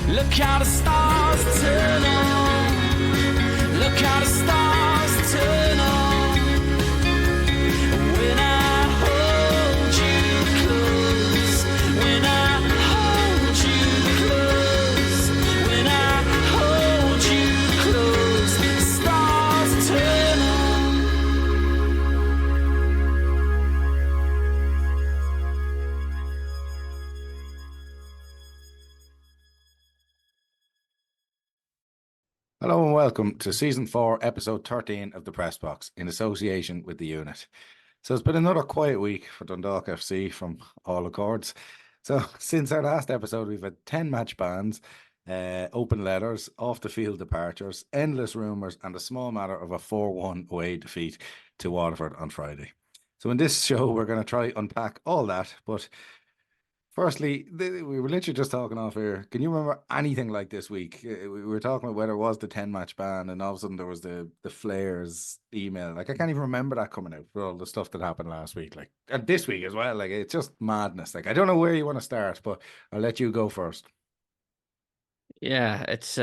Look how the stars turn on. Look how the stars turn on. When I hold you close. When I hold you close. When I hold you close. The stars turn on. Hello and welcome to Season 4, Episode 13 of the Press Box in association with the unit. So it's been another quiet week for Dundalk FC from all accords. So since our last episode, we've had 10 match bans, open letters, off-the-field departures, endless rumours and a small matter of a 4-1 away defeat to Waterford on Friday. So in this show, we're going to try unpack all that, but firstly, we were literally just talking off here. Can you remember anything like this week? We were talking about whether it was the 10-match ban, and all of a sudden there was the Flares email. Like, I can't even remember that coming out for all the stuff that happened last week. Like, and this week as well. Like, it's just madness. Like, I don't know where you want to start, but I'll let you go first. Yeah, it's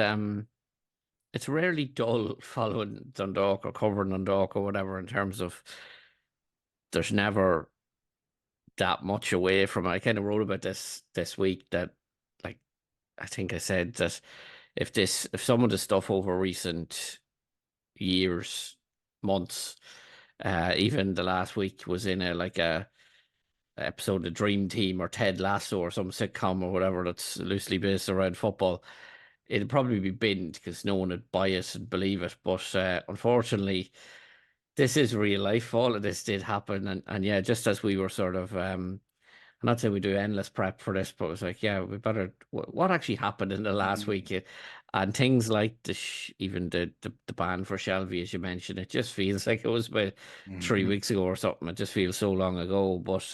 rarely dull following Dundalk or covering Dundalk or whatever in terms of there's never that much away from it. I kind of wrote about this week that, like, I think I said that if some of the stuff over recent years, months, even the last week was in a episode of Dream Team or Ted Lasso or some sitcom or whatever that's loosely based around football, it'd probably be binned because no one would buy it and believe it. But unfortunately, this is real life. All of this did happen, and yeah, just as we were sort of, I'm not saying we do endless prep for this, but it was like, yeah, we better. What actually happened in the last week, and things like even the ban for Shelby, as you mentioned, it just feels like it was about 3 weeks ago or something. It just feels so long ago, but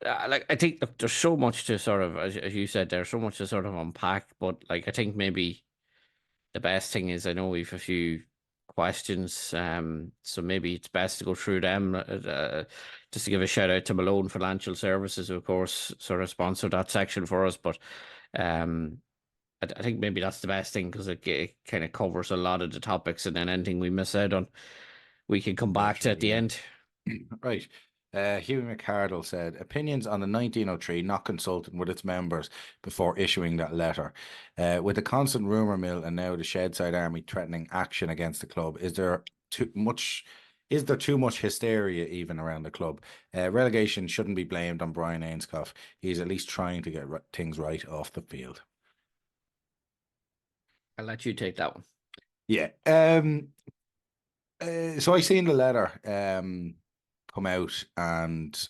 like, I think there's so much to sort of, as you said, there's so much to sort of unpack. But like, I think maybe the best thing is, I know we've a few questions, so maybe it's best to go through them. Just to give a shout out to Malone Financial Services, who of course sort of sponsored that section for us. But I think maybe that's the best thing because it kind of covers a lot of the topics, and then anything we miss out on, we can come back to at the end. Right. Hugh McCardle said, opinions on the 1903 not consulting with its members before issuing that letter. With the constant rumour mill and now the Shedside Army threatening action against the club, is there too much hysteria even around the club? Relegation shouldn't be blamed on Brian Ainscough. He's at least trying to get things right off the field. I'll let you take that one. Yeah. So I seen the letter come out, and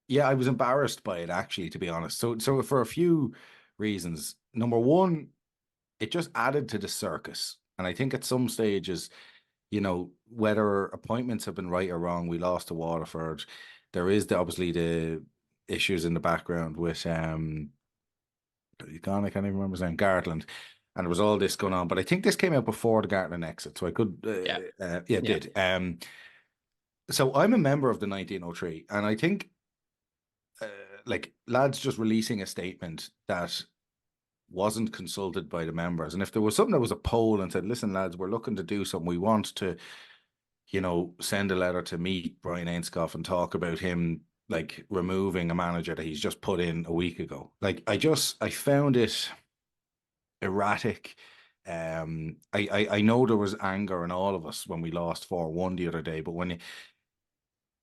yeah, I was embarrassed by it, actually, to be honest. So for a few reasons. Number one, it just added to the circus. And I think at some stages, you know, whether appointments have been right or wrong, we lost to Waterford. There is obviously the issues in the background with I can't even remember his name, Gartland. And there was all this going on. But I think this came out before the Gartland exit. So I could it did. So I'm a member of the 1903, and I think like lads just releasing a statement that wasn't consulted by the members. And if there was something that was a poll and said, listen, lads, we're looking to do something, we want to, you know, send a letter to meet Brian Ainscough and talk about him like removing a manager that he's just put in a week ago. Like, I found it erratic. I know there was anger in all of us when we lost 4-1 the other day, but when you,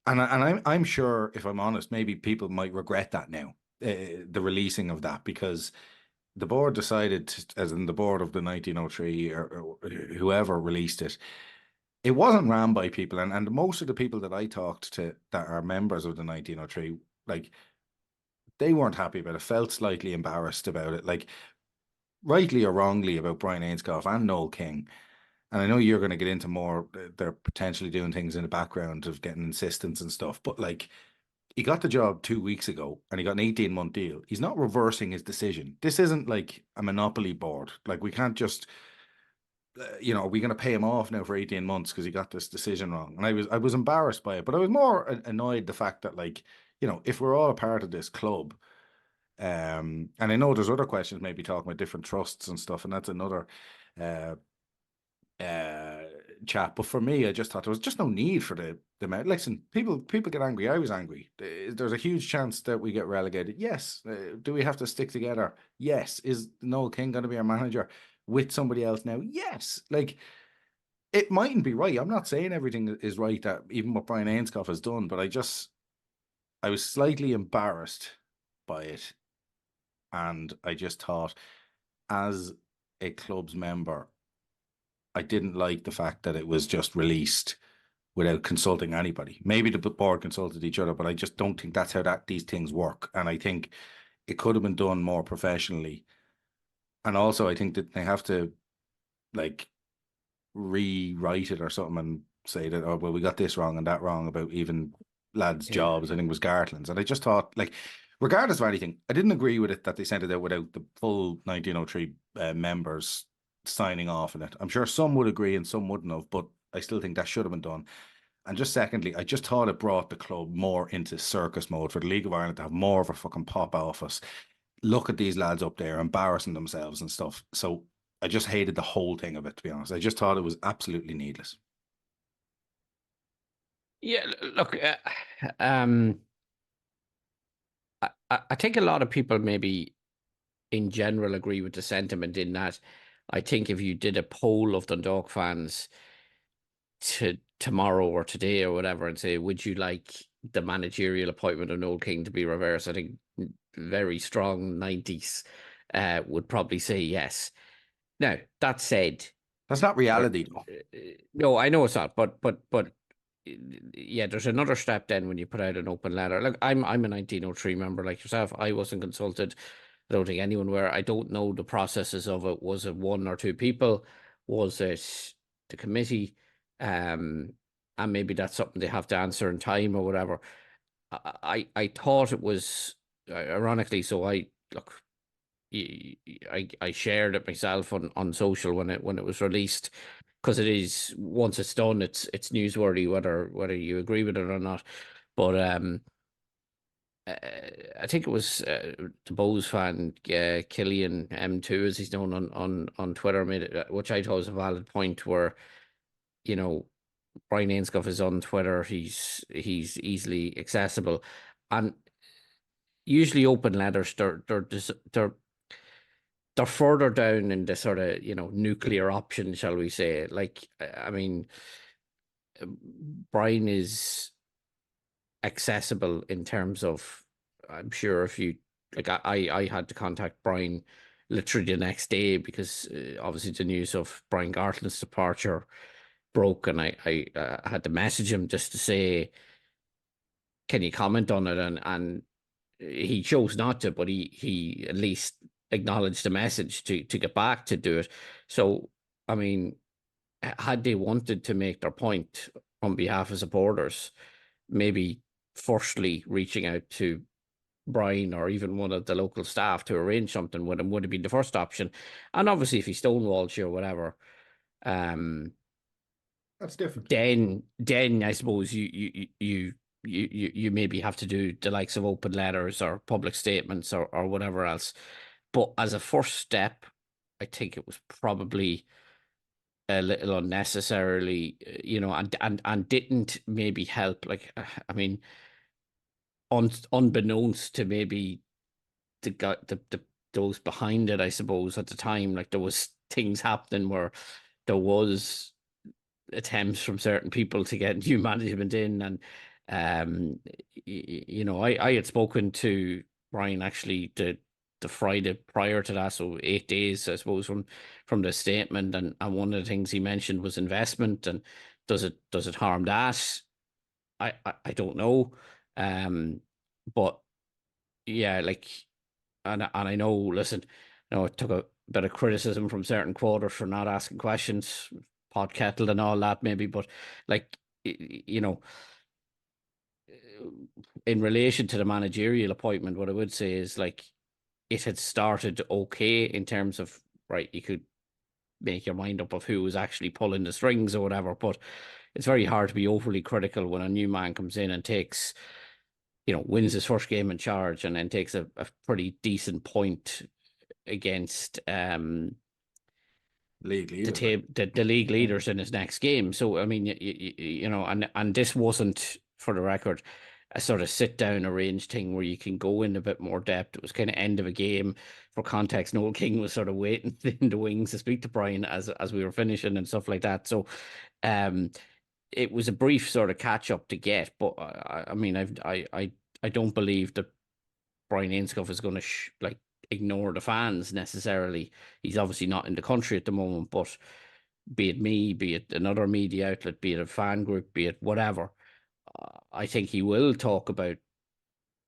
and I'm sure, if I'm honest, maybe people might regret that now, the releasing of that, because the board decided, as in the board of the 1903 or whoever released it, it wasn't ran by people, and most of the people that I talked to that are members of the 1903, like, they weren't happy about it, felt slightly embarrassed about it, like, rightly or wrongly, about Brian Ainscough and Noel King. And I know you're going to get into more, they're potentially doing things in the background of getting insistence and stuff, but like, he got the job 2 weeks ago and he got an 18-month deal. He's not reversing his decision. This isn't like a monopoly board. Like, we can't just, you know, are we going to pay him off now for 18 months because he got this decision wrong? And I was embarrassed by it, but I was more annoyed the fact that, like, you know, if we're all a part of this club, And I know there's other questions, maybe talking about different trusts and stuff, and that's another uh, chat. But for me, I just thought there was just no need for the amount. Listen, people get angry. I was angry. There's a huge chance that we get relegated. Yes. Do we have to stick together? Yes. Is Noel King going to be our manager with somebody else now? Yes. Like, it mightn't be right. I'm not saying everything is right that even what Brian Ainscough has done, but I was slightly embarrassed by it. And I just thought, as a club's member, I didn't like the fact that it was just released without consulting anybody. Maybe the board consulted each other, but I just don't think that's how these things work. And I think it could have been done more professionally. And also, I think that they have to like rewrite it or something and say that, oh, well, we got this wrong and that wrong about even lads' jobs. I think it was Gartland's. And I just thought, like, regardless of anything, I didn't agree with it that they sent it out without the full 1903 members signing off on it. I'm sure some would agree and some wouldn't have, but I still think that should have been done. And just secondly, I just thought it brought the club more into circus mode for the League of Ireland to have more of a fucking pop office. Look at these lads up there embarrassing themselves and stuff. So I just hated the whole thing of it, to be honest. I just thought it was absolutely needless. Yeah, look, I think a lot of people maybe in general agree with the sentiment in that I think if you did a poll of Dundalk fans tomorrow or today or whatever and say, would you like the managerial appointment of Noel King to be reversed? I think very strong 90s would probably say yes. Now, that said, that's not reality, though. No, I know it's not, but yeah, there's another step then when you put out an open letter. Look, I'm a 1903 member like yourself. I wasn't consulted. I don't think anyone were. I don't know the processes of it. Was it one or two people? Was it the committee? And maybe that's something they have to answer in time or whatever. I thought it was ironically. So I shared it myself on social when it was released, because it is, once it's done, it's newsworthy whether you agree with it or not. But I think it was the Bose fan, Killian M2 as he's known on Twitter, made it, which I thought was a valid point, where, you know, Brian Ainscough is on Twitter, he's easily accessible, and usually open letters they're further down in the sort of, you know, nuclear option, shall we say. Like, I mean, Brian is accessible in terms of, I'm sure if you, like, I had to contact Brian literally the next day because obviously the news of Brian Gartland's departure broke, and I had to message him just to say, can you comment on it? And he chose not to, but he at least acknowledged the message to get back to do it. So, I mean, had they wanted to make their point on behalf of supporters, maybe firstly reaching out to Brian or even one of the local staff to arrange something with him would have been the first option. And obviously, if he stonewalls you or whatever, that's different. Then I suppose you maybe have to do the likes of open letters or public statements or whatever else. But as a first step, I think it was probably a little unnecessarily, you know, and didn't maybe help. Like, I mean, unbeknownst to maybe those behind it, I suppose at the time, like there was things happening where there was attempts from certain people to get new management in, and you know, I had spoken to Brian actually the Friday prior to that, so 8 days, I suppose, from the statement, and one of the things he mentioned was investment, and does it harm that? I don't know, but yeah, like, and I know, listen, you know, it took a bit of criticism from certain quarters for not asking questions, pot kettled and all that maybe, but like, you know, in relation to the managerial appointment, what I would say is, like, it had started okay in terms of, right, you could make your mind up of who was actually pulling the strings or whatever, but it's very hard to be overly critical when a new man comes in and takes wins his first game in charge and then takes a pretty decent point against League leaders. the league leaders in his next game. So I mean, and this wasn't, for the record, a sort of sit down arranged thing where you can go in a bit more depth. It was kind of end of a game. For context, Noel King was sort of waiting in the wings to speak to Brian as we were finishing and stuff like that. So it was a brief sort of catch up to get, but I mean, I don't believe that Brian Ainscough is going to ignore the fans necessarily. He's obviously not in the country at the moment, but be it me, be it another media outlet, be it a fan group, be it whatever, I think he will talk about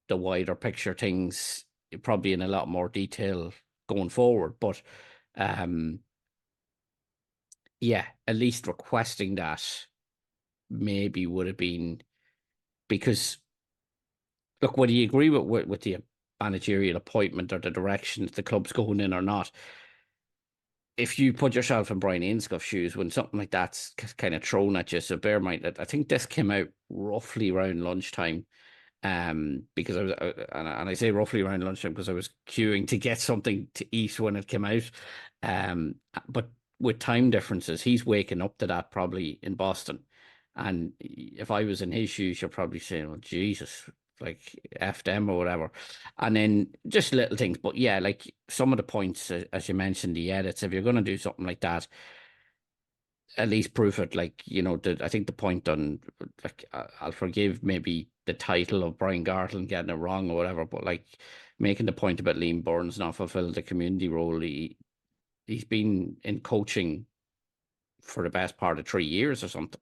the wider picture things probably in a lot more detail going forward. But yeah, at least requesting that maybe would have been, because look, whether you agree with the managerial appointment or the direction the club's going in or not, if you put yourself in Brian Ainscough's shoes when something like that's kind of thrown at you, so bear in mind that I think this came out roughly around lunchtime, because I was, and I say roughly around lunchtime because I was queuing to get something to eat when it came out, but with time differences, he's waking up to that probably in Boston, and if I was in his shoes, you're probably saying, "Well, Jesus, like F them or whatever." And then just little things. But yeah, like some of the points, as you mentioned, the edits, if you're going to do something like that, at least proof it. Like, I think the point on, like, I'll forgive maybe the title of Brian Gartland getting it wrong or whatever, but like making the point about Liam Burns not fulfilling the community role. He's been in coaching for the best part of 3 years or something.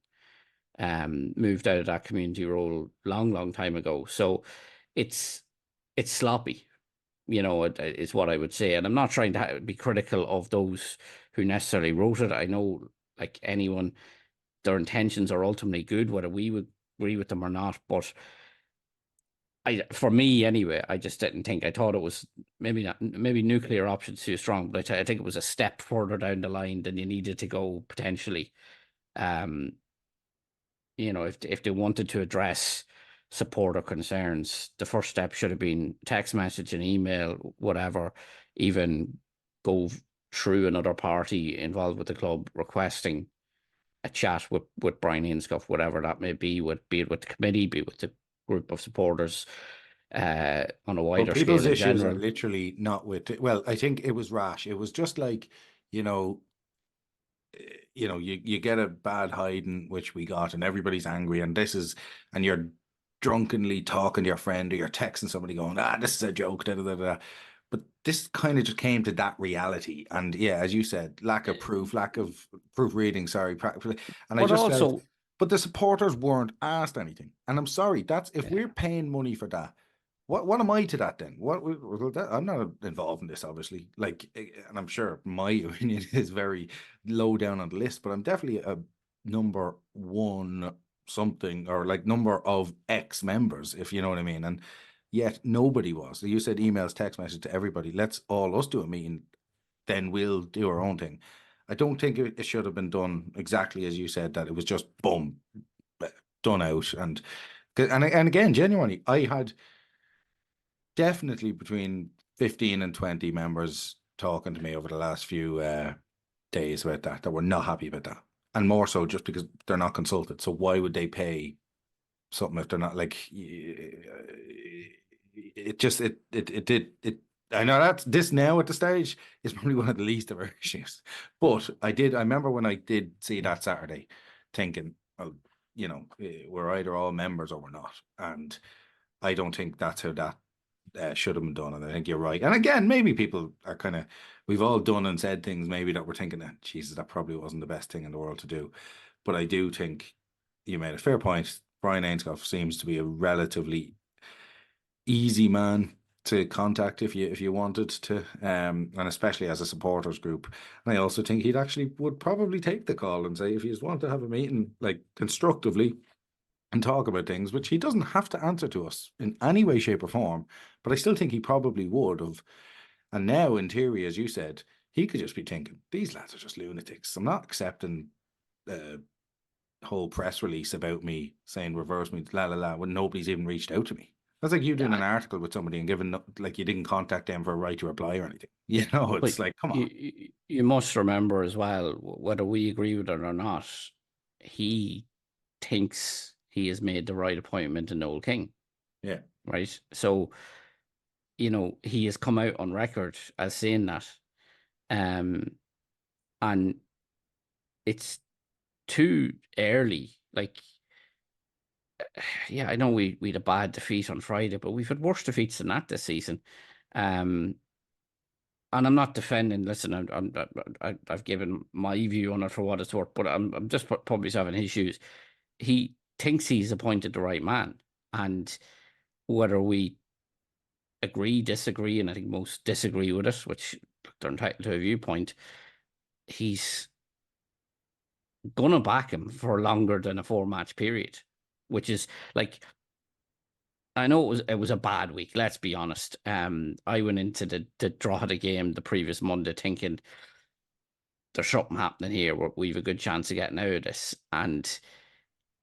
Moved out of that community role long time ago. So it's sloppy, is what I would say. And I'm not trying to be critical of those who necessarily wrote it. I know, like anyone, their intentions are ultimately good, whether we would agree with them or not. But for me anyway, I just didn't think. I thought it was maybe nuclear options too strong, but I think it was a step further down the line than you needed to go potentially. If they wanted to address supporter concerns, the first step should have been text message and email, whatever, even go through another party involved with the club requesting a chat with Brian Ainscough, whatever that may be, be it with the committee, be it with the group of supporters, on a wider scale people's in issues general. are literally not with it. Well, I think it was rash. It was just like, you get a bad hiding, which we got, and everybody's angry, and you're drunkenly talking to your friend, or you're texting somebody going, this is a joke, da, da, da, da. But this kind of just came to that reality. And yeah, as you said, lack of proofreading, sorry. And I just felt, but the supporters weren't asked anything. And I'm sorry, if we're paying money for that, what am I to that then? I'm not involved in this, obviously. Like, and I'm sure my opinion is very low down on the list, but I'm definitely a number one something, or like number of X members, if you know what I mean. And yet nobody was. You said emails, text message to everybody. Let's all us do a meeting, then we'll do our own thing. I don't think it should have been done exactly as you said, that it was just boom, done out. And again, genuinely, I had definitely between 15 and 20 members talking to me over the last few days about that were not happy about that. And more so just because they're not consulted. So why would they pay something if they're not, like, I know that this now at the stage is probably one of the least of our issues. But I remember when I did see that Saturday thinking, well, we're either all members or we're not. And I don't think that's how that should have been done. And I think you're right. And again, maybe people are we've all done and said things maybe that we're thinking that, Jesus, that probably wasn't the best thing in the world to do. But I do think you made a fair point. Brian Ainscough seems to be a relatively easy man to contact if you wanted to, and especially as a supporters group. And I also think he'd actually would probably take the call and say, if you just want to have a meeting, like, constructively and talk about things, which he doesn't have to answer to us in any way, shape or form, but I still think he probably would have. And now, in theory, as you said, he could just be thinking, these lads are just lunatics. I'm not accepting the whole press release about me saying reverse me, la la la, when nobody's even reached out to me. That's like you doing an article with somebody and giving, like, you didn't contact them for a right to reply or anything. You know, it's But like, come on. you must remember as well, whether we agree with it or not, he thinks he has made the right appointment in Noel King. Yeah. Right. So, he has come out on record as saying that. And it's too early. Like, yeah, I know we had a bad defeat on Friday, but we've had worse defeats than that this season. And I'm not defending. Listen, I've given my view on it for what it's worth, but I'm just putting myself in his shoes. He thinks he's appointed the right man, and whether we agree, disagree, and I think most disagree with it, which they're entitled to a viewpoint, he's gonna back him for longer than a 4-match period, which is like, I know it was a bad week. Let's be honest. I went into the draw of the game the previous Monday thinking there's something happening here where we've a good chance of getting out of this, and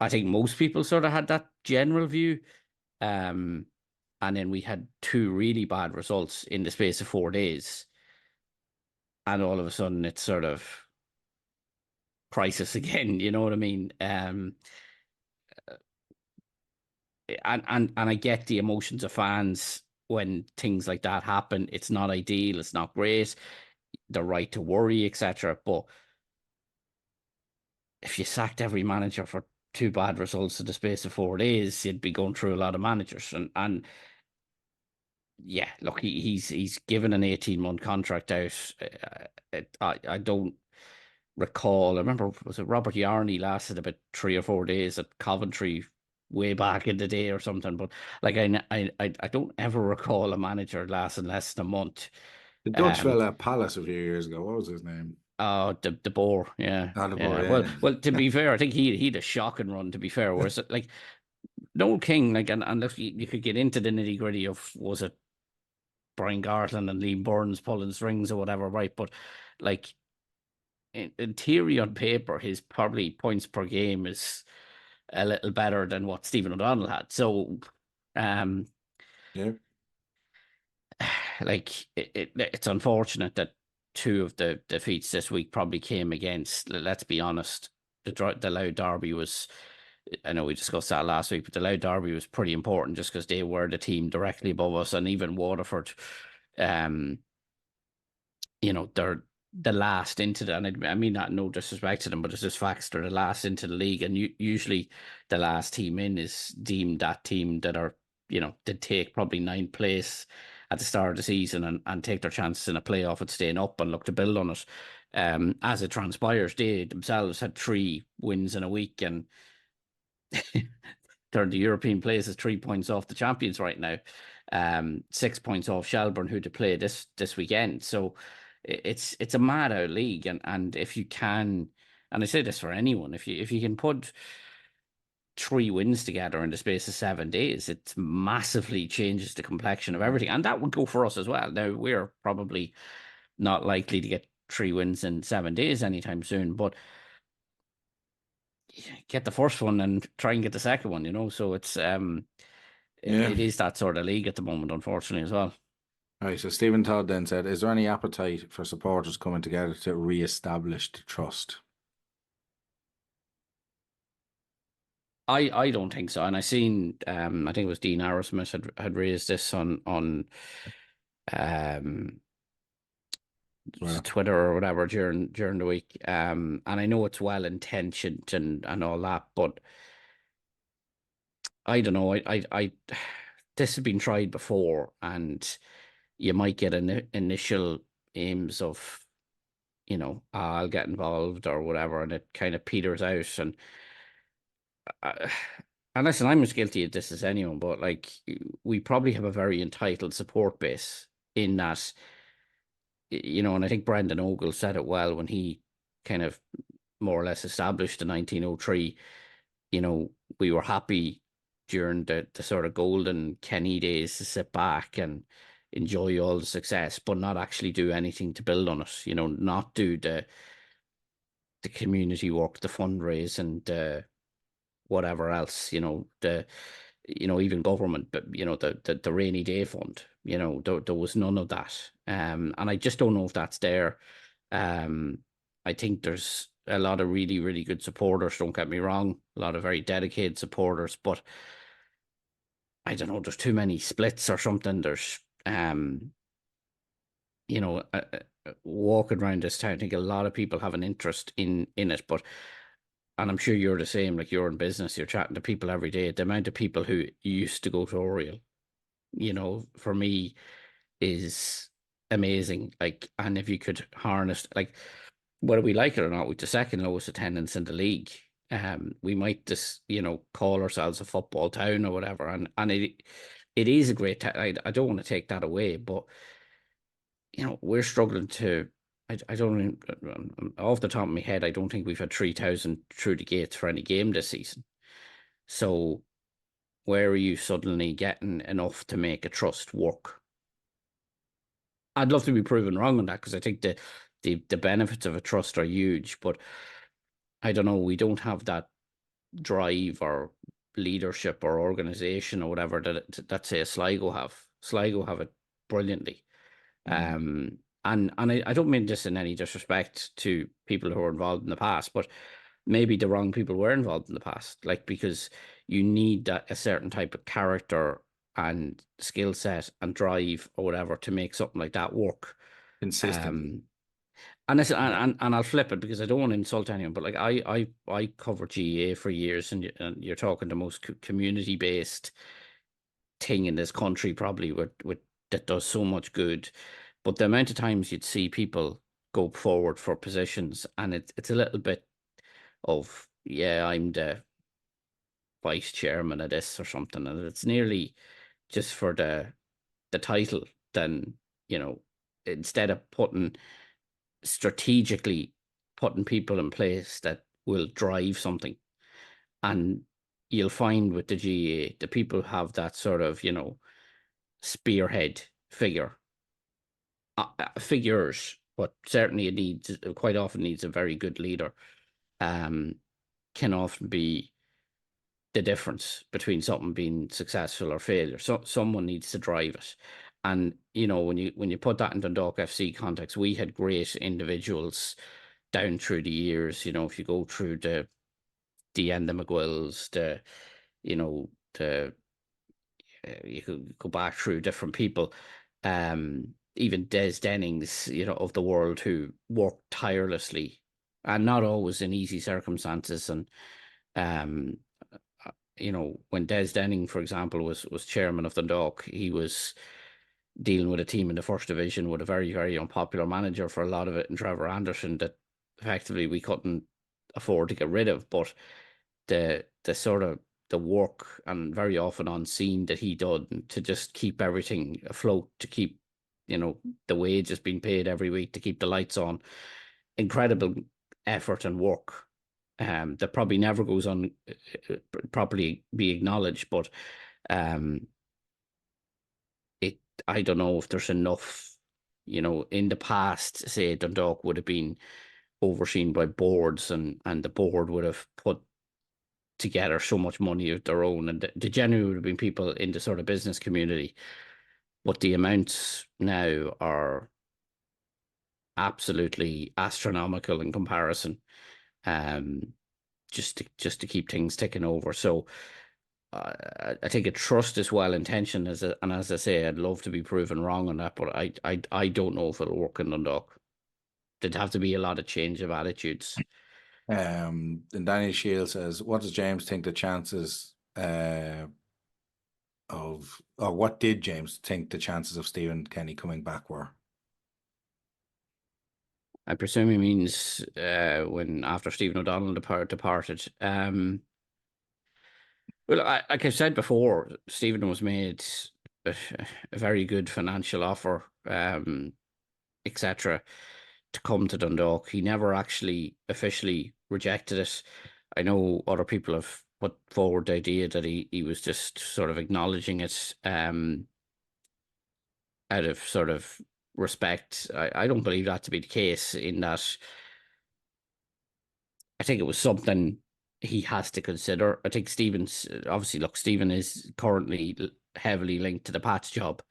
I think most people sort of had that general view. And then we had 2 really bad results in the space of 4 days, and all of a sudden it's sort of crisis again. You know what I mean? And I get the emotions of fans when things like that happen. It's not ideal. It's not great. The right to worry, etc. But if you sacked every manager for 2 bad results in the space of 4 days, you'd be going through a lot of managers. And yeah, look, he's given an 18-month contract out. I don't recall. I remember, was it Robert Yarney lasted about 3 or 4 days at Coventry way back in the day or something, but like I don't ever recall a manager lasting less than a month. The Dutch fella at Palace a few years ago, what was his name? Oh, De Boer, yeah. De Boer, Yeah. yeah. Well, to be fair, I think he had a shocking run, to be fair. Whereas like Noel King, like, and if you could get into the nitty gritty of, was it Brian Gartland and Liam Burns pulling strings or whatever, right? But like, in theory, on paper, his probably points per game is a little better than what Stephen O'Donnell had. So, Yeah. like, it's unfortunate that 2 of the defeats this week probably came against, let's be honest, the Louth Derby was, I know we discussed that last week, but the Louth Derby was pretty important just because they were the team directly above us, and even Waterford, they're the last into the, and I mean that no disrespect to them, but it's just facts, they're the last into the league, and usually the last team in is deemed that team that are, that take probably 9th place at the start of the season and take their chances in a playoff at staying up and look to build on it. As it transpires, they themselves had 3 wins in a week, and they're in the European places, 3 points off the champions right now, 6 points off Shelbourne, who to play this weekend. So it's a mad out league, and if you can, and I say this for anyone, if you can put 3 wins together in the space of 7 days, it massively changes the complexion of everything, and that would go for us as well. Now, we're probably not likely to get 3 wins in 7 days anytime soon, but get the first one and try and get the second one. So it's it is that sort of league at the moment, unfortunately, as well. All right, so Stephen Todd then said, is there any appetite for supporters coming together to re-establish the trust? I don't think so. And I seen, I think it was Dean Arrowsmith had raised this on Twitter or whatever during the week. And I know it's well intentioned and all that, but I don't know. I this has been tried before, and you might get an initial aims of, I'll get involved or whatever, and it kind of peters out. And listen, I'm as guilty of this as anyone, but like, we probably have a very entitled support base in that, and I think Brendan Ogle said it well when he kind of more or less established the 1903. We were happy during the sort of golden Kenny days to sit back and enjoy all the success, but not actually do anything to build on it. Not do the community work, the fundraise, and whatever else. even government, but the rainy day fund, there was none of that. And I just don't know if that's there. I think there's a lot of really, really good supporters, don't get me wrong, a lot of very dedicated supporters, but I don't know, there's too many splits or something. There's, walking around this town, I think a lot of people have an interest in it, and I'm sure you're the same, like you're in business, you're chatting to people every day. The amount of people who used to go to Oriel, for me is amazing. Like, and if you could harness, like, whether we like it or not, with the second lowest attendance in the league, we might just, call ourselves a football town or whatever. And it is a great town. I don't want to take that away, but we're struggling to. I don't off the top of my head, I don't think we've had 3,000 through the gates for any game this season. So where are you suddenly getting enough to make a trust work? I'd love to be proven wrong on that, because I think the benefits of a trust are huge, but I don't know, we don't have that drive or leadership or organization or whatever that say Sligo have. Sligo have it brilliantly. And I don't mean this in any disrespect to people who were involved in the past, but maybe the wrong people were involved in the past, like, because you need a certain type of character and skill set and drive or whatever to make something like that work. Consistent. And I'll flip it, because I don't want to insult anyone, but like I covered GEA for years, and you're talking the most community based thing in this country, probably, with that does so much good. But the amount of times you'd see people go forward for positions, and it's a little bit of, yeah, I'm the vice chairman of this or something, and it's nearly just for the title. Then, instead of strategically putting people in place that will drive something. And you'll find with the GA, the people have that sort of, spearhead figures, but certainly quite often needs a very good leader. Can often be the difference between something being successful or failure. So someone needs to drive it. And when you put that in Dundalk FC context, we had great individuals down through the years. If you go through the Enda McGuills, you could go back through different people, even Des Dennings, of the world, who worked tirelessly and not always in easy circumstances. And when Des Denning, for example, was chairman of Dundalk, he was dealing with a team in the first division with a very, very unpopular manager for a lot of it, and Trevor Anderson, that effectively we couldn't afford to get rid of. But the sort of the work, and very often unseen, that he did to just keep everything afloat, to keep the wages being paid every week, to keep the lights on, incredible effort and work that probably never goes on properly be acknowledged. But I don't know if there's enough. In the past, say, Dundalk would have been overseen by boards, and the board would have put together so much money of their own, and the generally would have been people in the sort of business community. But the amounts now are absolutely astronomical in comparison, just to keep things ticking over. So I think a trust is well intentioned, and as I say, I'd love to be proven wrong on that, but I don't know if it'll work in Dundalk. There'd have to be a lot of change of attitudes. And Danny Shield says, what does James think the chances or what did James think the chances of Stephen Kenny coming back were? I presume he means when after Stephen O'Donnell departed. Well, like I've said before, Stephen was made a very good financial offer, etc., to come to Dundalk. He never actually officially rejected it. I know other people have put forward the idea that he was just sort of acknowledging it out of sort of respect. I don't believe that to be the case, in that I think it was something he has to consider. I think Stephen's obviously, look, Stephen is currently heavily linked to the Pats job.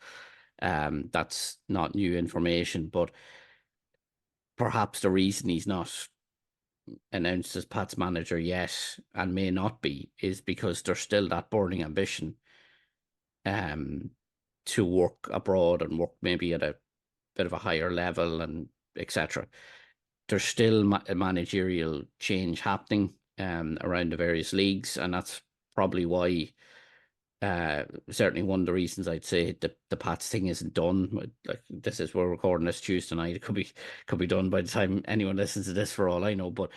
That's not new information, but perhaps the reason he's not announced as Pats manager yet, and may not be, is because there's still that burning ambition to work abroad and work maybe at a bit of a higher level and etc. There's still a managerial change happening around the various leagues, and that's probably why certainly one of the reasons I'd say the Pats thing isn't done. Like, this is, we're recording this Tuesday night. It could be done by the time anyone listens to this, for all I know. But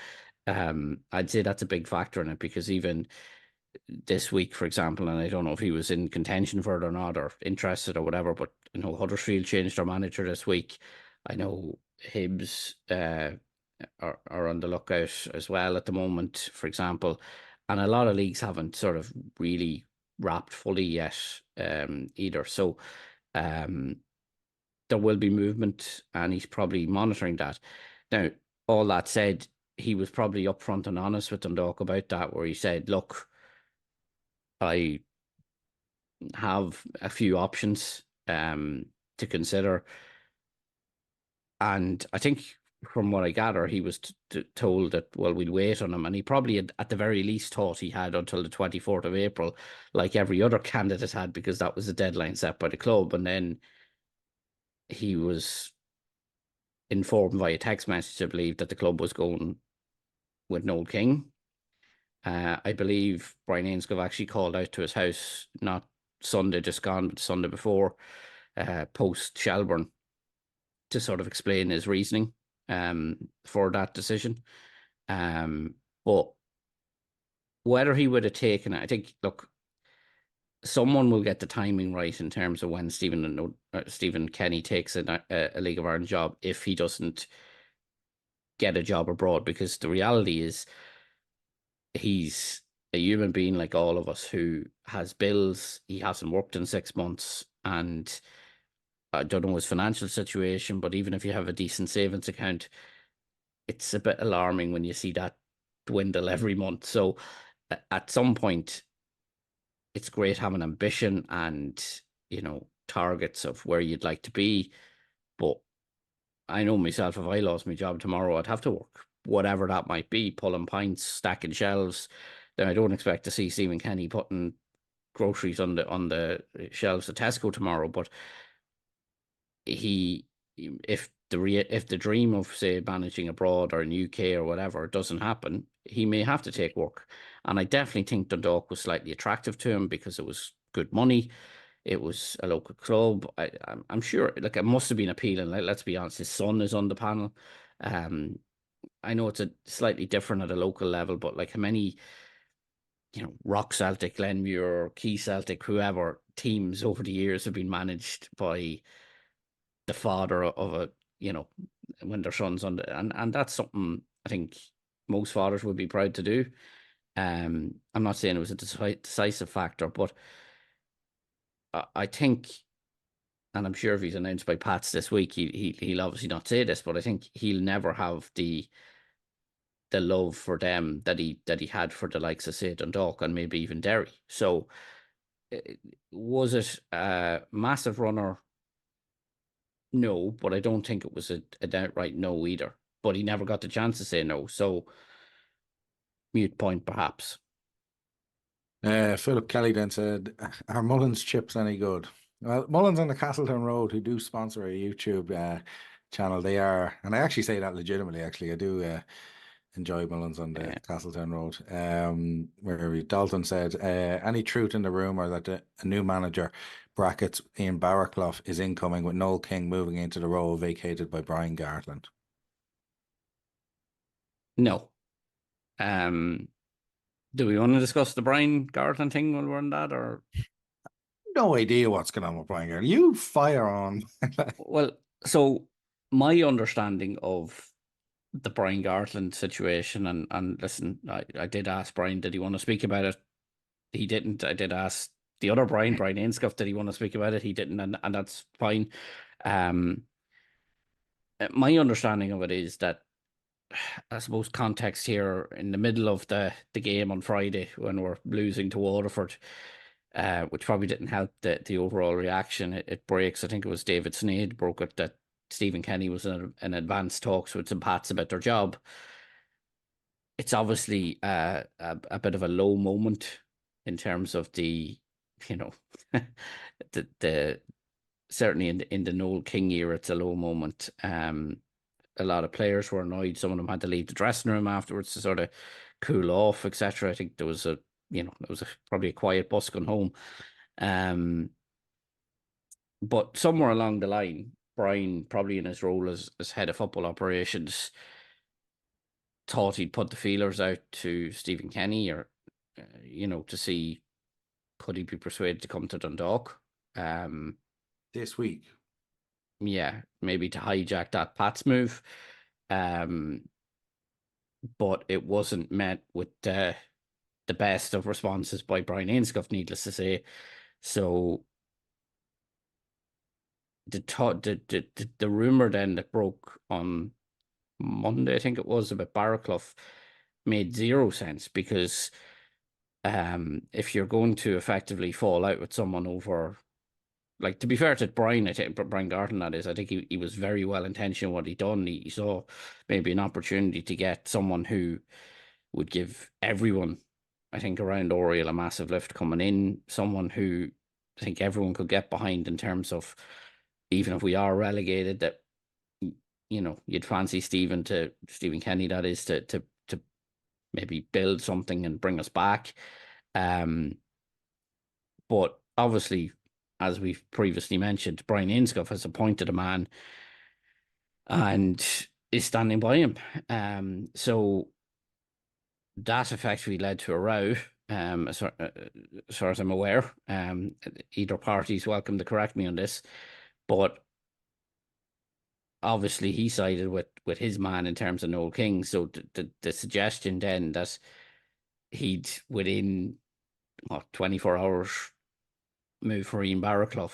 I'd say that's a big factor in it, because even this week, for example, and I don't know if he was in contention for it or not, or interested or whatever, but Huddersfield changed their manager this week. I know Hibs are on the lookout as well at the moment, for example, and a lot of leagues haven't sort of really wrapped fully yet either. So there will be movement, and he's probably monitoring that. Now, all that said, he was probably upfront and honest with Dundalk about that, where he said, look, I have a few options to consider. And I think from what I gather, he was told that, well, we'll wait on him. And he probably at the very least thought he had until the 24th of April, like every other candidate had, because that was the deadline set by the club. And then he was informed via text message, I believe, that the club was going with Noel King. I believe Brian Ainscove actually called out to his house, not Sunday just gone, but Sunday before, post Shelburne, to sort of explain his reasoning for that decision. But whether he would have taken it, I think, look, someone will get the timing right in terms of when Stephen Kenny takes a League of Ireland job, if he doesn't get a job abroad, because the reality is he's a human being like all of us who has bills. He hasn't worked in 6 months, and I don't know his financial situation, but even if you have a decent savings account, it's a bit alarming when you see that dwindle every month. So at some point, it's great having ambition and, targets of where you'd like to be. But I know myself, if I lost my job tomorrow, I'd have to work, whatever that might be, pulling pints, stacking shelves. Then I don't expect to see Stephen Kenny putting groceries on the shelves at Tesco tomorrow. But if the dream of, say, managing abroad or in UK or whatever doesn't happen, he may have to take work. And I definitely think Dundalk was slightly attractive to him because it was good money. It was a local club. I'm sure, like, it must have been appealing. Like, let's be honest, his son is on the panel. I know it's a slightly different at a local level, but like, how many, Rock Celtic, Glenmuir, Key Celtic, whoever teams over the years have been managed by the father of a, when their son's on and that's something I think most fathers would be proud to do. I'm not saying it was a decisive factor, but I think, and I'm sure if he's announced by Pats this week, he'll obviously not say this, but I think he'll never have the love for them that he had for the likes of, say, Dundalk and maybe even Derry. So was it a massive runner? No, but I don't think it was a outright no either. But he never got the chance to say no, so mute point perhaps. Philip Kelly then said, "Are Mullins chips any good?" Well, Mullins on the Castleton Road, who do sponsor a YouTube channel, they are, and I actually say that legitimately. Actually, I do enjoy Mullins on the Castleton Road. Where Dalton said, "Any truth in the rumor that a new manager (brackets Ian Barraclough) is incoming, with Noel King moving into the role vacated by Brian Gartland?" No. Do we want to discuss the Brian Gartland thing when we're on that, or? No idea what's going on with Brian Gartland. You fire on. Well, so my understanding of the Brian Gartland situation, and listen, I did ask Brian, did he want to speak about it? He didn't. I did ask the other Brian Ainscove, did he want to speak about it? He didn't, and that's fine. My understanding of it is that I suppose, context here in the middle of the game on Friday when we're losing to Waterford, which probably didn't help the overall reaction. It breaks. I think it was David Sneyd broke it that Stephen Kenny was in advanced talks with some Pats about their job. It's obviously a bit of a low moment in terms of the the certainly in the Noel King year, it's a low moment. A lot of players were annoyed. Some of them had to leave the dressing room afterwards to sort of cool off, etc. I think there was probably a quiet bus going home. But somewhere along the line, Brian, probably in his role as head of football operations, thought he'd put the feelers out to Stephen Kenny, or to see could he be persuaded to come to Dundalk. This week. Yeah, maybe to hijack that Pats move. But it wasn't met with the best of responses by Brian Ainscough, needless to say. So the rumour then that broke on Monday, I think it was, about Barraclough made zero sense, because if you're going to effectively fall out with someone over, like, to be fair to Brian, I think Brian Garton, that is, I think he was very well intentioned what he done. He saw maybe an opportunity to get someone who would give everyone, I think, around Oriel a massive lift coming in, someone who I think everyone could get behind in terms of, even if we are relegated, that you'd fancy Stephen Kenny, that is, to maybe build something and bring us back. But obviously, as we've previously mentioned, Brian Ainscough has appointed a man and is standing by him. So that effectively led to a row, as far as I'm aware. Either party's welcome to correct me on this, but obviously he sided with his man in terms of Noel King. So the suggestion then that he'd, within 24 hours, move for Ian Barraclough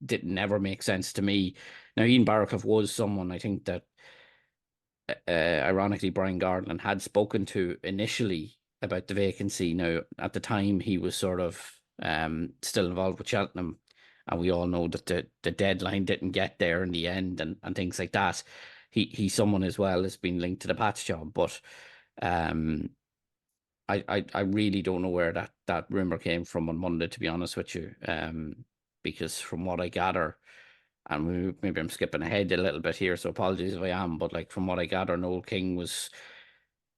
didn't never make sense to me. Now, Ian Barraclough was someone, I think, that ironically Brian Gardner had spoken to initially about the vacancy. Now, at the time, he was sort of still involved with Cheltenham, and we all know that the deadline didn't get there in the end, and things like that. He's someone as well has been linked to the Pats job, but I really don't know where that rumour came from on Monday, to be honest with you, because from what I gather, and maybe I'm skipping ahead a little bit here, so apologies if I am, but like, from what I gather, Noel King was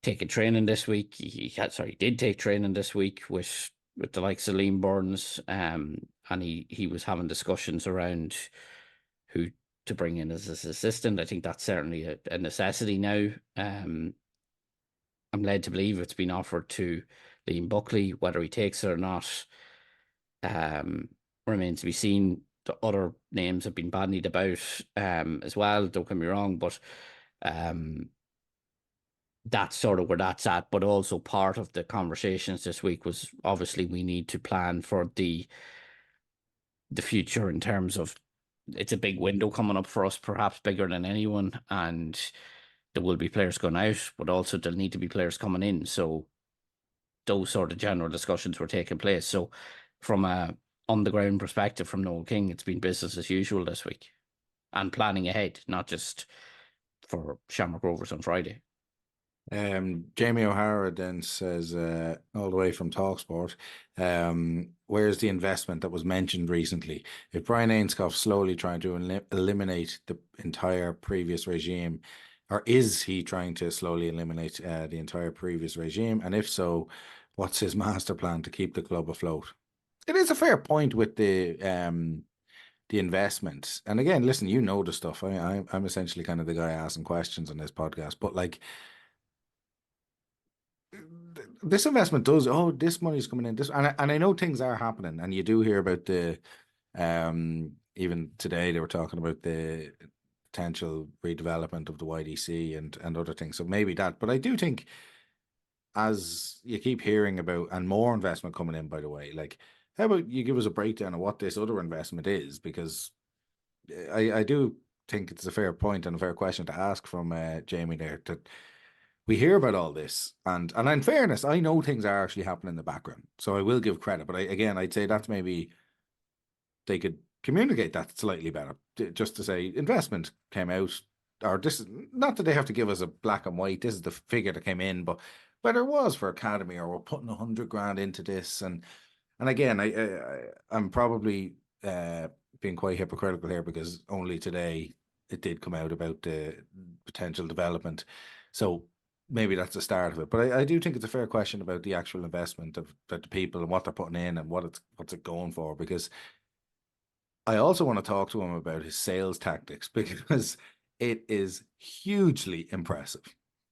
taking training this week. He did take training this week with the likes of Liam Burns, and he was having discussions around who to bring in as his assistant. I think that's certainly a necessity now. I'm led to believe it's been offered to Liam Buckley. Whether he takes it or not remains to be seen. The other names have been bandied about as well, don't get me wrong, but that's sort of where that's at. But also part of the conversations this week was, obviously, we need to plan for the future in terms of, it's a big window coming up for us, perhaps bigger than anyone, and there will be players going out, but also there'll need to be players coming in. So those sort of general discussions were taking place. So from a on-the-ground perspective from Noel King, it's been business as usual this week, and planning ahead, not just for Shamrock Rovers on Friday. Jamie O'Hara then says, all the way from TalkSport, where's the investment that was mentioned recently? If Brian Ainscough slowly trying to eliminate the entire previous regime, or is he trying to slowly eliminate the entire previous regime? And if so, what's his master plan to keep the club afloat? It is a fair point with the investment. And again, listen, you know the stuff. I'm essentially kind of the guy asking questions on this podcast, but like, this investment does, this money's coming in, and I know things are happening, and you do hear about the even today they were talking about the potential redevelopment of the YDC and other things. So maybe that, but I do think, as you keep hearing about, and more investment coming in, by the way, like, how about you give us a breakdown of what this other investment is? Because I do think it's a fair point and a fair question to ask from Jamie there, that we hear about all this, and in fairness, I know things are actually happening in the background, so I will give credit. But I'd say that's maybe they could communicate that slightly better, just to say investment came out, or this is not that they have to give us a black and white. This is the figure that came in, but whether it was for academy or we're putting 100 grand into this, and again, I'm probably being quite hypocritical here because only today it did come out about the potential development, so maybe that's the start of it. But I do think it's a fair question about the actual investment of the people and what they're putting in and what's it going for, because I also want to talk to him about his sales tactics, because it is hugely impressive.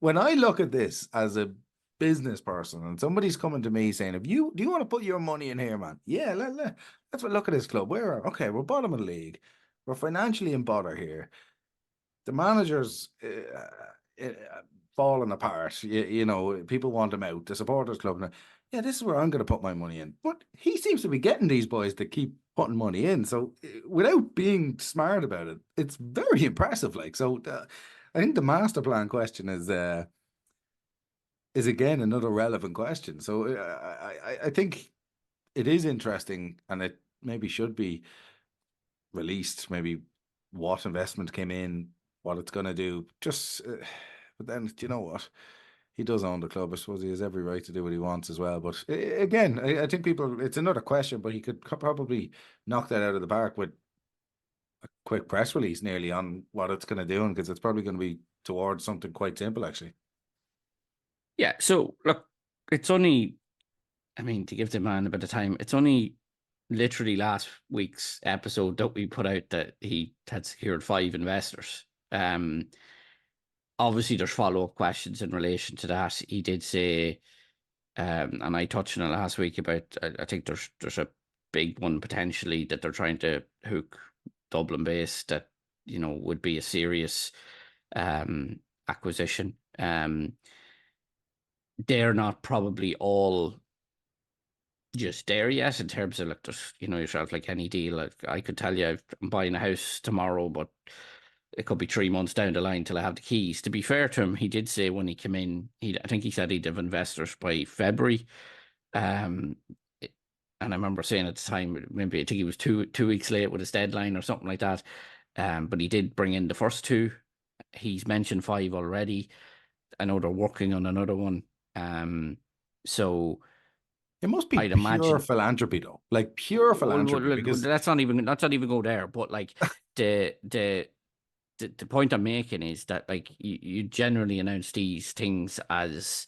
When I look at this as a business person and somebody's coming to me saying, do you want to put your money in here, man? Yeah, let's look at this club. We're bottom of the league. We're financially in bother here. The manager's falling apart. You know, people want him out. The supporters club. Yeah, this is where I'm going to put my money in. But he seems to be getting these boys to keep putting money in. So without being smart about it, it's very impressive. Like, so I think the master plan question is again another relevant question. So I think it is interesting, and it maybe should be released. Maybe what investment came in, what it's going to do. Just, but then, do you know what? He does own the club. I suppose he has every right to do what he wants as well. But again, I think it's another question, but he could probably knock that out of the park with a quick press release nearly on what it's going to do, because it's probably going to be towards something quite simple, actually. Yeah, so look, it's only, I mean, to give the man a bit of time, it's only literally last week's episode that we put out that he had secured 5 investors. Obviously, there's follow-up questions in relation to that. He did say, and I touched on it last week about, I think there's a big one potentially that they're trying to hook Dublin based that, you know, would be a serious acquisition. They're not probably all just there yet in terms of, like, there's, you know, yourself, like any deal. Like, I could tell you I'm buying a house tomorrow, but it could be 3 months down the line till I have the keys. To be fair to him, he did say when he came in, I think he said he'd have investors by February. And I remember saying at the time, maybe I think he was two weeks late with his deadline or something like that. But he did bring in the first 2. He's mentioned 5 already. I know they're working on another one. So it must be I'd pure imagine philanthropy, though, like pure philanthropy. Well, because let's not even go there. But like the point I'm making is that, like, you generally announce these things as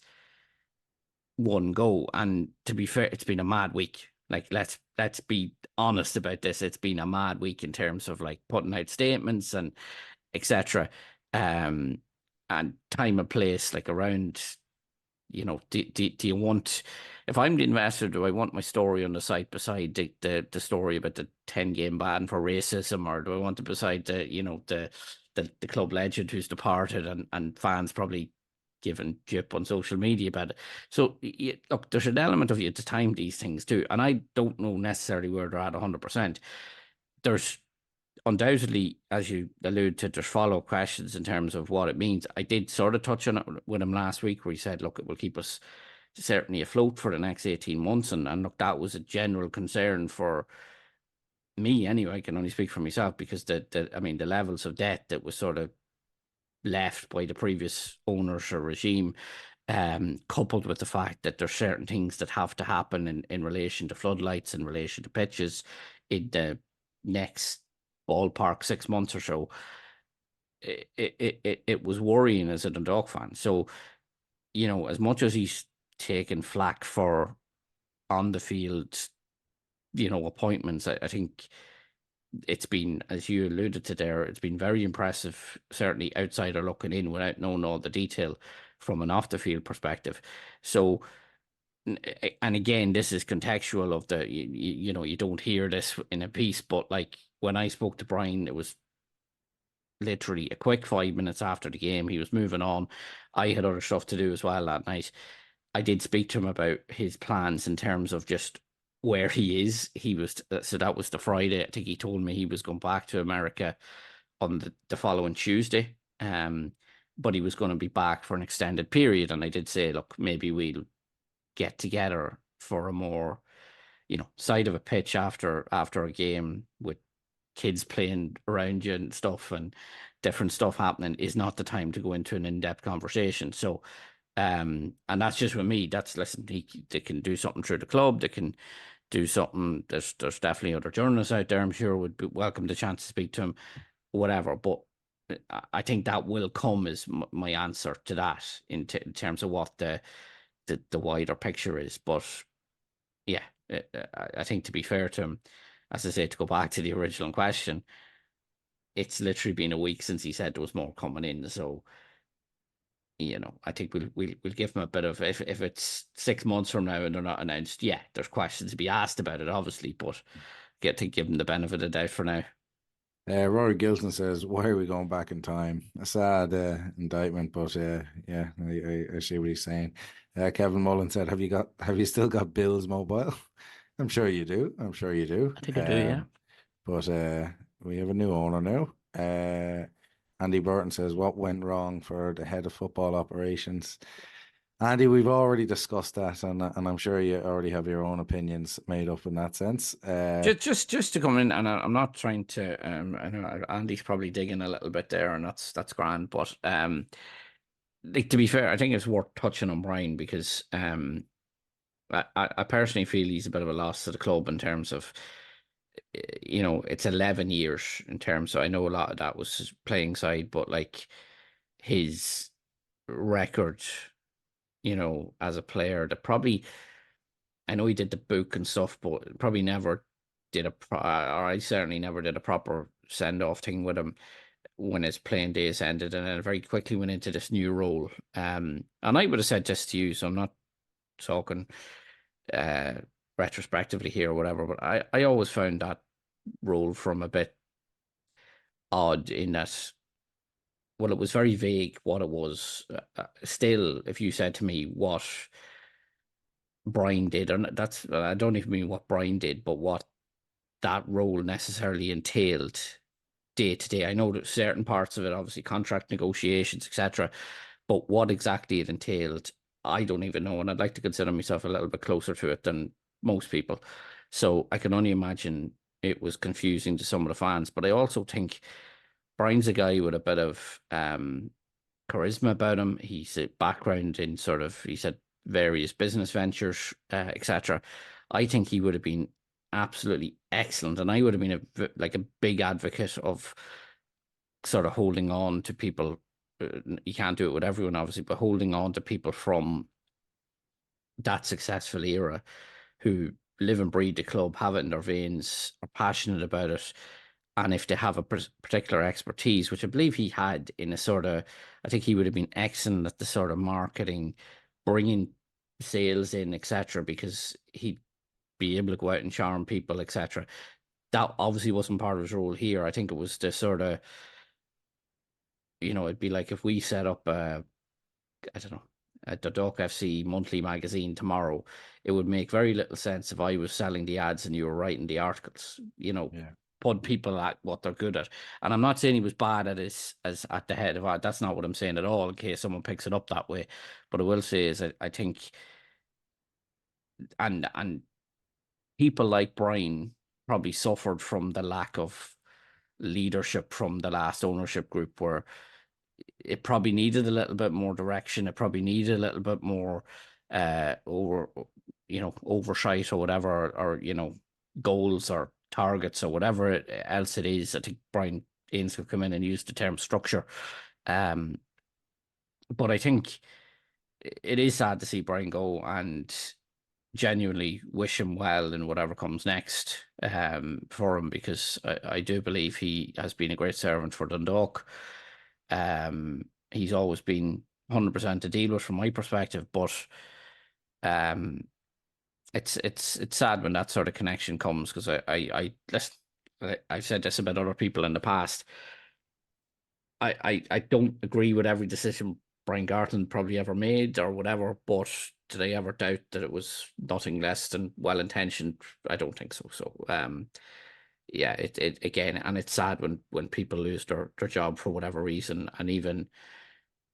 one go, and to be fair, it's been a mad week. Like, let's be honest about this. It's been a mad week in terms of, like, putting out statements and etc. And time and place, like, around, you know, do you want, if I'm the investor, do I want my story on the site beside the story about the 10-game ban for racism, or do I want it beside the, you know, the club legend who's departed and fans probably giving jip on social media about it? So look, there's an element of you to time these things too, and I don't know necessarily where they're at 100%. There's undoubtedly, as you allude to, there's follow-up questions in terms of what it means. I did sort of touch on it with him last week, where he said, look, it will keep us certainly afloat for the next 18 months. And look, that was a general concern for me anyway. I can only speak for myself, because the levels of debt that was sort of left by the previous owners or regime, coupled with the fact that there's certain things that have to happen in relation to floodlights, in relation to pitches in the next ballpark 6 months or so, it was worrying as a Dundalk fan. So, you know, as much as he's taken flack for on the field, you know, appointments, I think it's been, as you alluded to there, it's been very impressive, certainly outsider looking in without knowing all the detail from an off the field perspective. So, and again, this is contextual of the, you know, you don't hear this in a piece, but like, when I spoke to Brian, it was literally a quick 5 minutes after the game. He was moving on. I had other stuff to do as well that night. I did speak to him about his plans in terms of just where he is. So that was the Friday. I think he told me he was going back to America on the following Tuesday. But he was going to be back for an extended period, and I did say, look, maybe we'll get together for a more, side of a pitch after a game with kids playing around you and stuff and different stuff happening is not the time to go into an in-depth conversation. So, and that's just with me. Listen, they can do something through the club. They can do something. There's definitely other journalists out there, I'm sure, would be welcome the chance to speak to him, whatever. But I think that will come as my answer to that in terms of what the wider picture is. But yeah, I think, to be fair to him, as I say, to go back to the original question, it's literally been a week since he said there was more coming in. So, I think we'll give him a bit of, if it's 6 months from now and they're not announced, yeah, there's questions to be asked about it, obviously, but get to give him the benefit of the doubt for now. Rory Gilson says, "Why are we going back in time?" A sad indictment, but yeah, I see what he's saying. Kevin Mullen said, "Have you still got Bill's mobile?" I'm sure you do. I'm sure you do. I think I do, yeah. But we have a new owner now. Andy Burton says, "What went wrong for the head of football operations?" Andy, we've already discussed that, and I'm sure you already have your own opinions made up in that sense. Just to come in, and I'm not trying to. I know Andy's probably digging a little bit there, and that's grand. But like, to be fair, I think it's worth touching on Brian, because I personally feel he's a bit of a loss to the club in terms of, it's 11 years in terms of, I know a lot of that was his playing side, but like his record, as a player, that probably, I know he did the book and stuff, but probably never did or I certainly never did a proper send-off thing with him when his playing days ended, and then very quickly went into this new role. And I would have said this to you, so I'm not talking retrospectively here or whatever, but I always found that role from a bit odd in that, well, it was very vague what it was. Still, if you said to me what Brian did, and I don't even mean what Brian did, but what that role necessarily entailed day to day. I know that certain parts of it, obviously contract negotiations, etc., but what exactly it entailed, I don't even know, and I'd like to consider myself a little bit closer to it than most people. So I can only imagine it was confusing to some of the fans. But I also think Brian's a guy with a bit of charisma about him. He's a background in sort of, he said, various business ventures, etc. I think he would have been absolutely excellent, and I would have been a big advocate of sort of holding on to people. You can't do it with everyone, obviously, but holding on to people from that successful era who live and breathe the club, have it in their veins, are passionate about it, and if they have a particular expertise, which I believe he had in a sort of, I think he would have been excellent at the sort of marketing, bringing sales in, etc., because he'd be able to go out and charm people, etc. That obviously wasn't part of his role here. I think it was the sort of, it'd be like if we set up I don't know, at the Dundalk FC monthly magazine tomorrow, it would make very little sense if I was selling the ads and you were writing the articles. Yeah. Put people at what they're good at. And I'm not saying he was bad at it as at the head of it. That's not what I'm saying at all, in case someone picks it up that way. But I will say is I think, and people like Brian probably suffered from the lack of leadership from the last ownership group, where it probably needed a little bit more direction. It probably needed a little bit more oversight or whatever, or goals or targets or whatever else it is. I think Brian Ains could come in and use the term structure. But I think it is sad to see Brian go, and genuinely wish him well in whatever comes next for him, because I do believe he has been a great servant for Dundalk. He's always been 100% to deal with from my perspective, but it's sad when that sort of connection comes, because I've said this about other people in the past. I don't agree with every decision Brian Gartland probably ever made or whatever, but did I ever doubt that it was nothing less than well intentioned? I don't think so. So yeah, it again, and it's sad when people lose their job for whatever reason, and even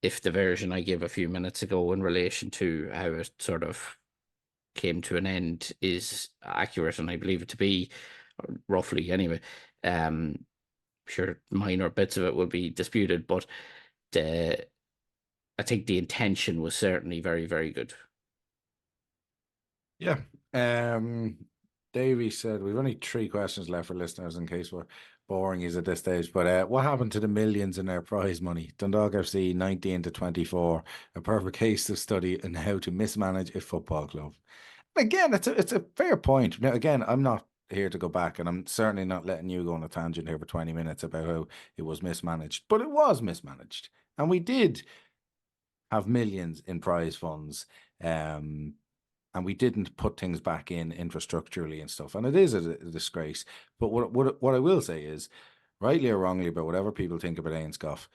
if the version I gave a few minutes ago in relation to how it sort of came to an end is accurate, and I believe it to be, roughly anyway. Sure, minor bits of it will be disputed, but the I think the intention was certainly very, very good. Yeah. Davey said we've only 3 questions left for listeners in case we're boring you at this stage. But what happened to the millions in their prize money? Dundalk FC 19 to 24, a perfect case of study in how to mismanage a football club. Again, it's a fair point. Now, again, I'm not here to go back, and I'm certainly not letting you go on a tangent here for 20 minutes about how it was mismanaged, but it was mismanaged, and we did have millions in prize funds. And we didn't put things back in infrastructurally and stuff. And it is a disgrace. But what I will say is, rightly or wrongly, about whatever people think about Ian Scoff,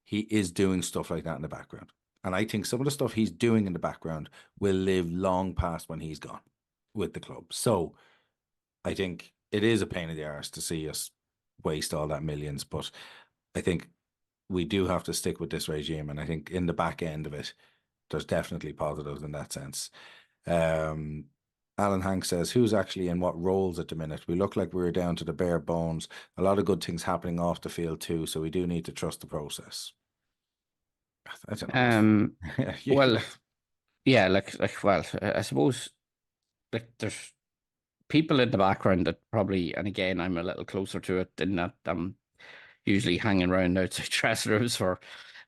he is doing stuff like that in the background. And I think some of the stuff he's doing in the background will live long past when he's gone with the club. So I think it is a pain in the arse to see us waste all that millions. But I think we do have to stick with this regime. And I think in the back end of it, there's definitely positives in that sense. Alan Hank says, who's actually in what roles at the minute? We look like we're down to the bare bones. A lot of good things happening off the field too, so we do need to trust the process. I don't know. Well, yeah, well, I suppose like there's people in the background that probably, and again, I'm a little closer to it in that I'm usually hanging around outside dressing rooms for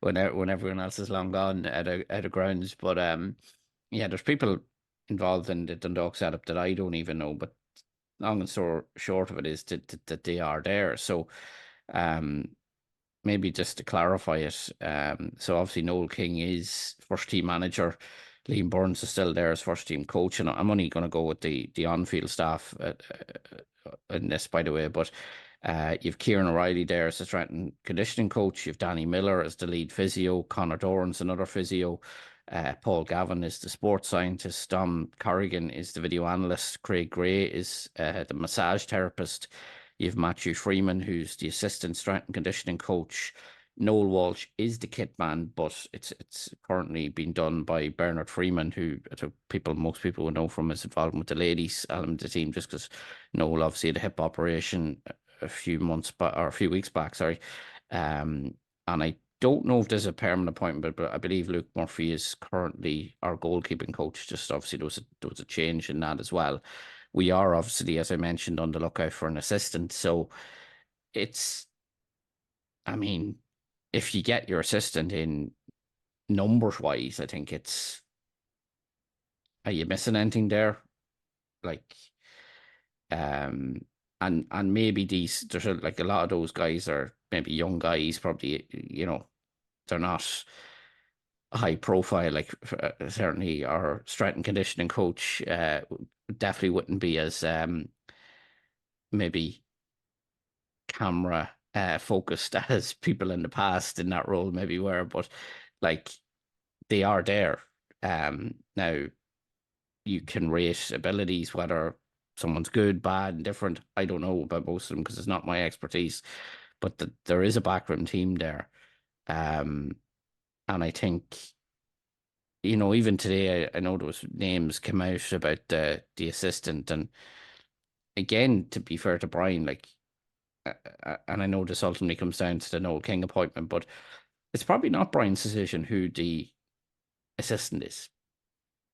when everyone else is long gone out of grounds. But yeah, there's people involved in the Dundalk setup that I don't even know, but long and short of it is that they are there. So maybe just to clarify it, so obviously Noel King is first team manager. Liam Burns is still there as first team coach, and I'm only going to go with the on-field staff in this, by the way. But you've Kieran O'Reilly there as the strength and conditioning coach. You've Danny Miller as the lead physio. Conor Doran's another physio. Paul Gavin is the sports scientist. Dom Corrigan is the video analyst. Craig Gray is the massage therapist. You've Matthew Freeman, who's the assistant strength and conditioning coach. Noel Walsh is the kit man, but it's currently being done by Bernard Freeman, who most people will know from his involvement with the ladies element of the team, just because Noel obviously had a hip operation a few weeks back, sorry. And I don't know if there's a permanent appointment, but I believe Luke Murphy is currently our goalkeeping coach. Just obviously there was a change in that as well. We are obviously, as I mentioned, on the lookout for an assistant. So I mean, if you get your assistant in numbers wise, I think are you missing anything there? Like, and maybe there's like a lot of those guys are maybe young guys, probably, they're not high profile, like certainly our strength and conditioning coach definitely wouldn't be as maybe camera focused as people in the past in that role maybe were, but like they are there. Now you can rate abilities, whether someone's good, bad, indifferent. I don't know about most of them because it's not my expertise, but there is a backroom team there. And I think, even today, I know those names came out about the assistant. And again, to be fair to Brian, like, and I know this ultimately comes down to the Noel King appointment, but it's probably not Brian's decision who the assistant is.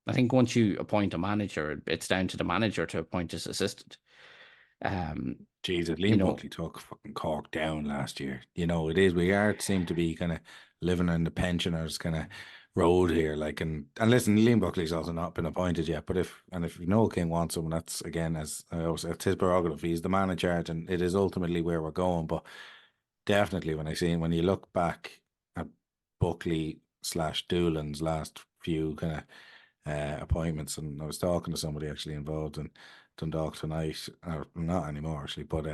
I think once you appoint a manager, it's down to the manager to appoint his assistant. Jesus, Liam Buckley took fucking Cork down last year. It is. We seem to be kind of living in the pensioners kind of road here. Like, and listen, Liam Buckley's also not been appointed yet. But if Noel King wants someone, that's again, as I always say, it's his prerogative. He's the man in charge, and it is ultimately where we're going. But definitely, when you look back at Buckley / Doolan's last few kind of appointments, and I was talking to somebody actually involved in Dundalk tonight, or not anymore actually, but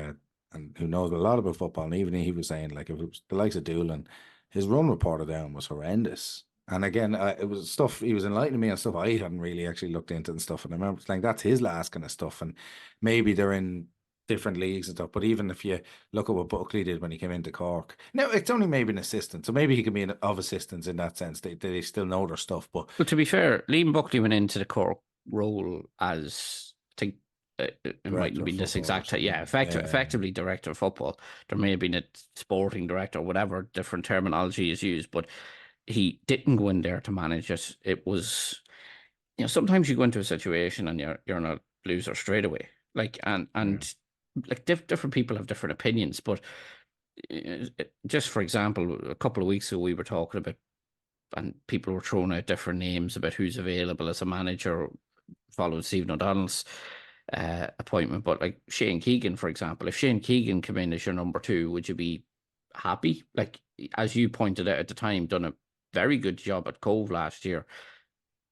and who knows a lot about football, and even he was saying, like, if it was the likes of Doolan, his run reported down was horrendous. And again, it was stuff he was enlightening me on, stuff I hadn't really actually looked into and stuff. And I remember saying that's his last kind of stuff, and maybe they're in different leagues and stuff. But even if you look at what Buckley did when he came into Cork, now it's only maybe an assistant, so maybe he can be of assistance in that sense. They still know their stuff, but But to be fair, Liam Buckley went into the Cork role as, I think, it mightn't director have of been this football or exact, yeah, something. effectively director of football. There may have been a sporting director, whatever different terminology is used, but he didn't go in there to manage it. It was, sometimes you go into a situation and you're not a loser straight away. Like, and like different people have different opinions, but just for example, a couple of weeks ago we were talking about, and people were throwing out different names about who's available as a manager following Stephen O'Donnell's appointment. But like Shane Keegan, for example, if Shane Keegan came in as your number 2, would you be happy? Like, as you pointed out at the time, done a very good job at Cove last year.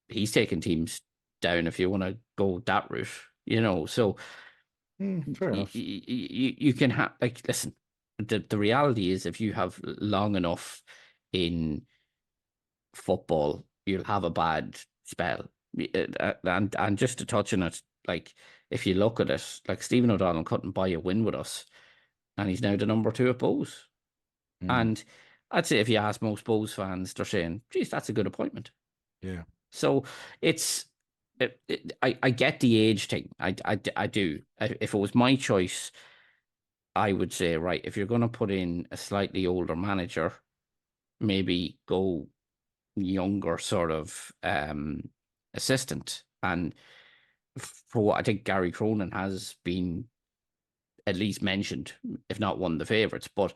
He's taking teams down if you want to go that route, so fair enough. you can have, like, listen, the reality is, if you have long enough in football, you'll have a bad spell. And just to touch on it, like, if you look at it, like, Stephen O'Donnell couldn't buy a win with us, and he's now the number 2 at Bows. And I'd say if you ask most Bows fans, they're saying, geez, that's a good appointment. Yeah. So I get the age thing. I do. If it was my choice, I would say, right, if you're going to put in a slightly older manager, maybe go younger sort of assistant. And for what I think, Gary Cronin has been at least mentioned, if not one of the favourites. But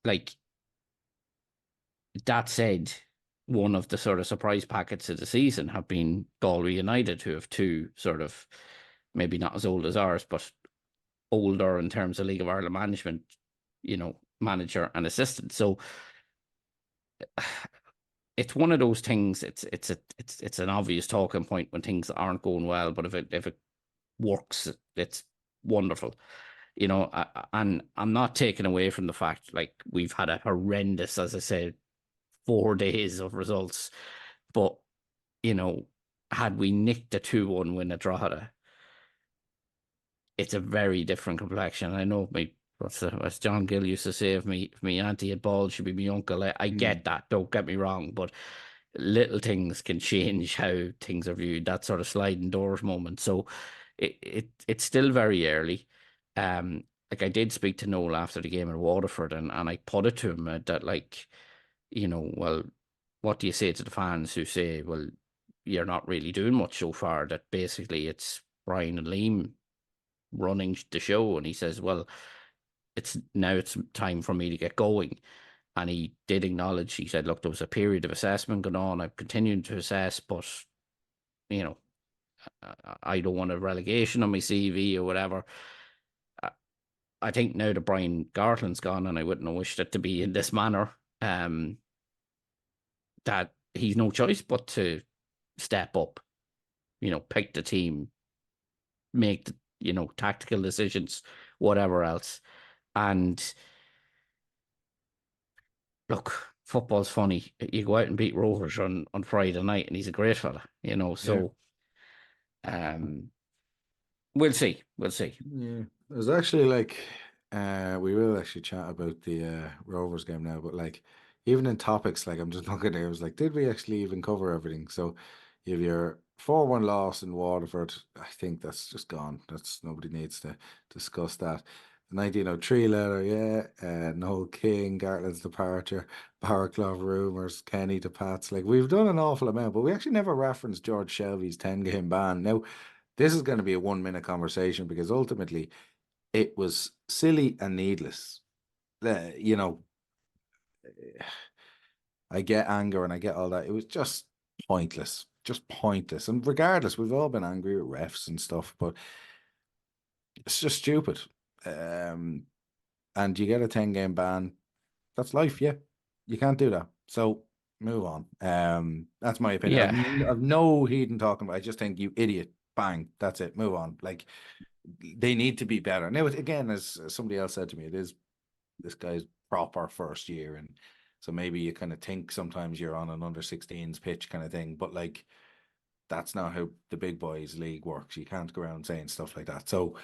like, that said, one of the sort of surprise packets of the season have been Galway United, who have 2 sort of, maybe not as old as ours, but older in terms of League of Ireland management, manager and assistant. So it's one of those things. It's an obvious talking point when things aren't going well, but if it works, it's wonderful. And I'm not taking away from the fact, like, we've had a horrendous, as I said, 4 days of results, but had we nicked a 2-1 win at Drogheda, it's a very different complexion. I know as John Gill used to say, if me auntie had balls, she'd be my uncle. I get that, don't get me wrong, but little things can change how things are viewed, that sort of sliding doors moment. So it's still very early. Like, I did speak to Noel after the game at Waterford, and I put it to him that, like, well, what do you say to the fans who say, well, you're not really doing much so far, that basically it's Brian and Liam running the show? And he says, well, it's time for me to get going. And he did acknowledge, he said, look, there was a period of assessment going on. I'm continuing to assess, but, I don't want a relegation on my CV or whatever. I think now that Brian Gartland's gone, and I wouldn't have wished it to be in this manner, that he's no choice but to step up, pick the team, make the, tactical decisions, whatever else. And look, football's funny. You go out and beat Rovers on Friday night, and he's a great fella, so we'll see. Yeah, there's actually, like, we will actually chat about the Rovers game now, but, like, even in topics, like, I'm just looking there, I was like, did we actually even cover everything? So you have your 4-1 loss in Waterford. I think that's just gone. Nobody needs to discuss that. The 1903 letter, yeah. Noel King, Gartland's departure, Barraclough rumours, Kenny to Pats. Like, we've done an awful amount, but we actually never referenced George Shelby's 10-game ban. Now, this is going to be a 1-minute conversation, because ultimately it was silly and needless. I get anger and I get all that. It was just pointless. And regardless, we've all been angry with refs and stuff, but it's just stupid. And you get a 10-game ban. That's life, yeah. You can't do that. So move on. That's my opinion. Yeah. I've no heed in talking about. I just think, you idiot. Bang. That's it. Move on. Like, they need to be better. Now, again, as somebody else said to me, it is this guy's proper first year, and so maybe you kind of think sometimes you're on an under-16s pitch kind of thing, but, like, that's not how the big boys league works. You can't go around saying stuff like that. So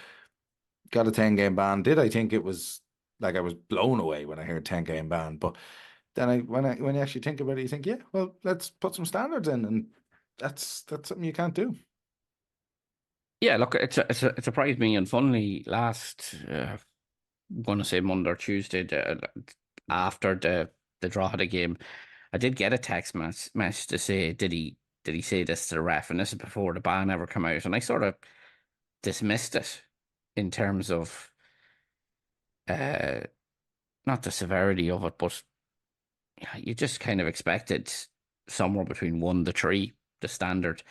got a 10-game ban. Did I think it was like, I was blown away when I heard 10-game ban, but then when you actually think about it, you think, yeah, well, let's put some standards in, and that's something you can't do. Yeah, look, it surprised me, and funnily, last I'm going to say Monday or Tuesday, after the Drogheda game, I did get a text message to say, did he say this to the ref? And this is before the ban ever come out, and I sort of dismissed it in terms of uh not the severity of it, but you just kind of expected somewhere between 1 to 3, the standard.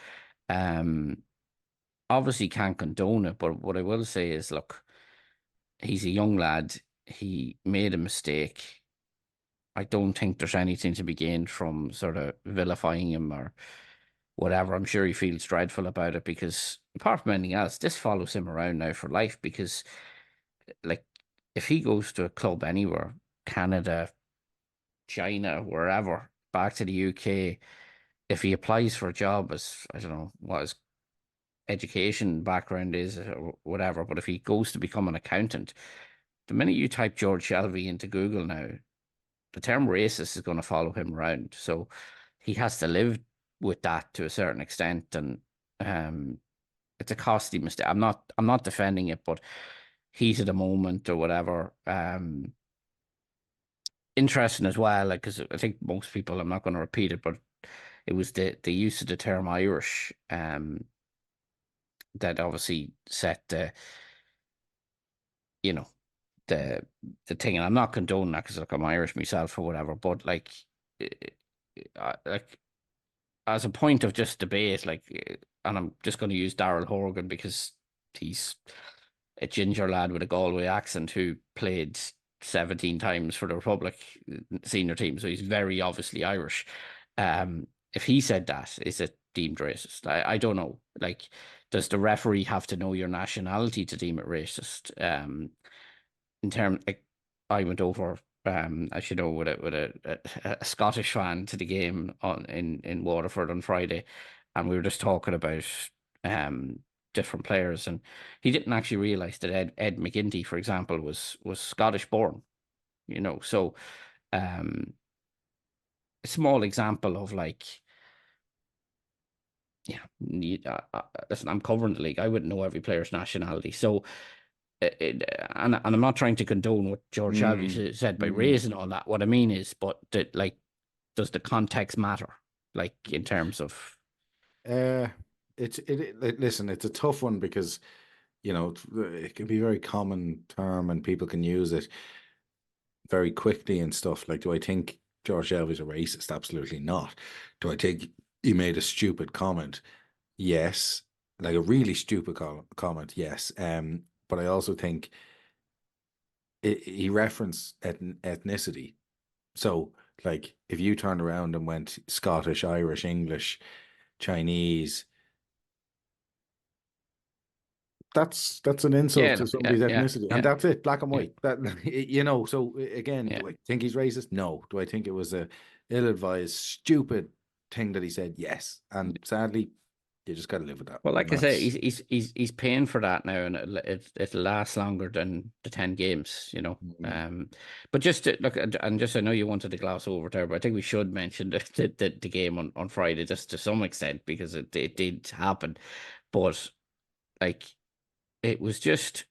Um, Obviously can't condone it, but what I will say is, look, he's a young lad. He made a mistake. I don't think there's anything to be gained from sort of vilifying him or whatever. I'm sure he feels dreadful about it, because apart from anything else, this follows him around now for life. Because, like, if he goes to a club anywhere, Canada, China, wherever, back to the UK, if he applies for a job as, I don't know what his education background is or whatever, but if he goes to become an accountant, the minute you type George Shelby into Google now, the term racist is going to follow him around. So he has to live with that to a certain extent, and it's a costly mistake. I'm not defending it, but heat of the moment or whatever. Interesting as well, like, because I think most people, I'm not going to repeat it, but it was the use of the term Irish that obviously set you know the thing. And I'm not condoning that, because, look, I'm Irish myself or whatever, but like, like, as a point of just debate, like, and I'm just going to use Daryl Horgan because he's a ginger lad with a Galway accent who played 17 times for the Republic senior team, so he's very obviously Irish. If he said that, is it deemed racist? I don't know. Like, does the referee have to know your nationality to deem it racist? In terms, like, I went over, as you know, with a Scottish fan to the game in Waterford on Friday, and we were just talking about different players, and he didn't actually realise that Ed McGinty, for example, was Scottish born. So a small example of, like, listen, I'm covering the league. I wouldn't know every player's nationality, so. And I'm not trying to condone what George Shelby said by raising all that. What I mean is, but like, does the context matter? Like, in terms of, Listen, it's a tough one, because it can be a very common term and people can use it very quickly and stuff. Like, do I think George Shelby's a racist? Absolutely not. Do I think he made a stupid comment? Yes. Like, a really stupid comment, yes. But I also think he referenced ethnicity. So, like, if you turned around and went Scottish, Irish, English, Chinese, that's an insult to somebody's ethnicity, and that's it, black and white. That So again, do I think he's racist? No. Do I think it was a ill-advised, stupid thing that he said? Yes. And sadly, you just got to live with that. Well, like I say, he's paying for that now, and it'll last longer than the 10 games, But just to, look, and just, I know you wanted to gloss over there, but I think we should mention the game on Friday, just to some extent, because it did happen. But, like, it was just,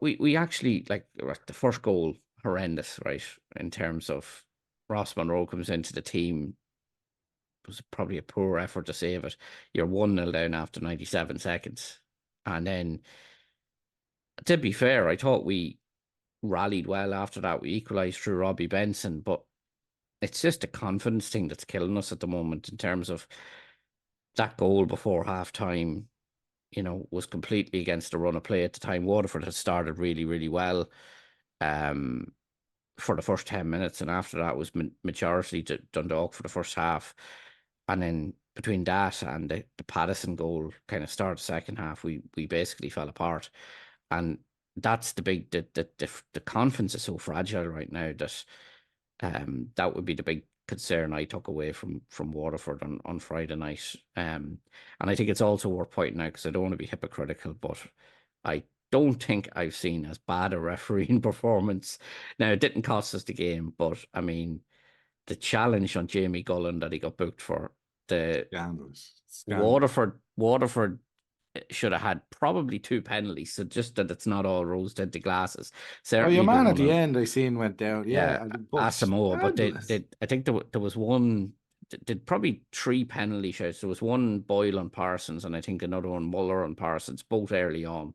we actually, like, the first goal, horrendous, right? In terms of Ross Monroe comes into the team. Was probably a poor effort to save it. You're 1-0 down after 97 seconds. And then, to be fair, I thought we rallied well after that. We equalised through Robbie Benson, but it's just a confidence thing that's killing us at the moment, in terms of that goal before half-time, was completely against the run of play at the time. Waterford had started really, really well for the first 10 minutes, and after that was majority to Dundalk for the first half. And then between that and the Pattison goal, kind of start the second half, we basically fell apart. And that's the confidence is so fragile right now that that would be the big concern I took away from Waterford on Friday night. And I think it's also worth pointing out, because I don't want to be hypocritical, but I don't think I've seen as bad a refereeing performance. Now, it didn't cost us the game, but I mean, the challenge on Jamie Gullen that he got booked for, the Scandalous. Waterford should have had probably 2 penalties. So just that it's not all rose tinted glasses. Oh, your Certainly the man at one the on, end I seen went down. yeah, Yeah, but Asamoah, but scandalous. I think there was one, did probably 3 penalty shouts. There was one Boyle on Parsons, and I think another one Muller on Parsons, both early on.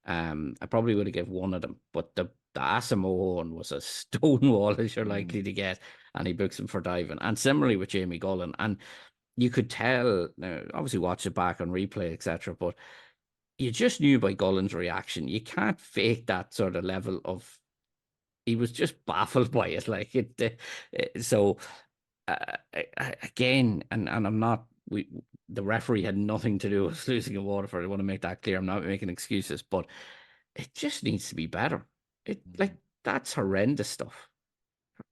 I probably would have given one of them, but the Asamoah one was a stonewall as you're likely to get, and he books him for diving. And similarly with Jamie Gullen, and you could tell. Now, obviously, watch it back on replay, etc. But you just knew by Gullen's reaction, you can't fake that sort of level of. He was just baffled by it, like it. So again, and I'm not. The referee had nothing to do with losing in Waterford. I want to make that clear. I'm not making excuses, but it just needs to be better. Like that's horrendous stuff.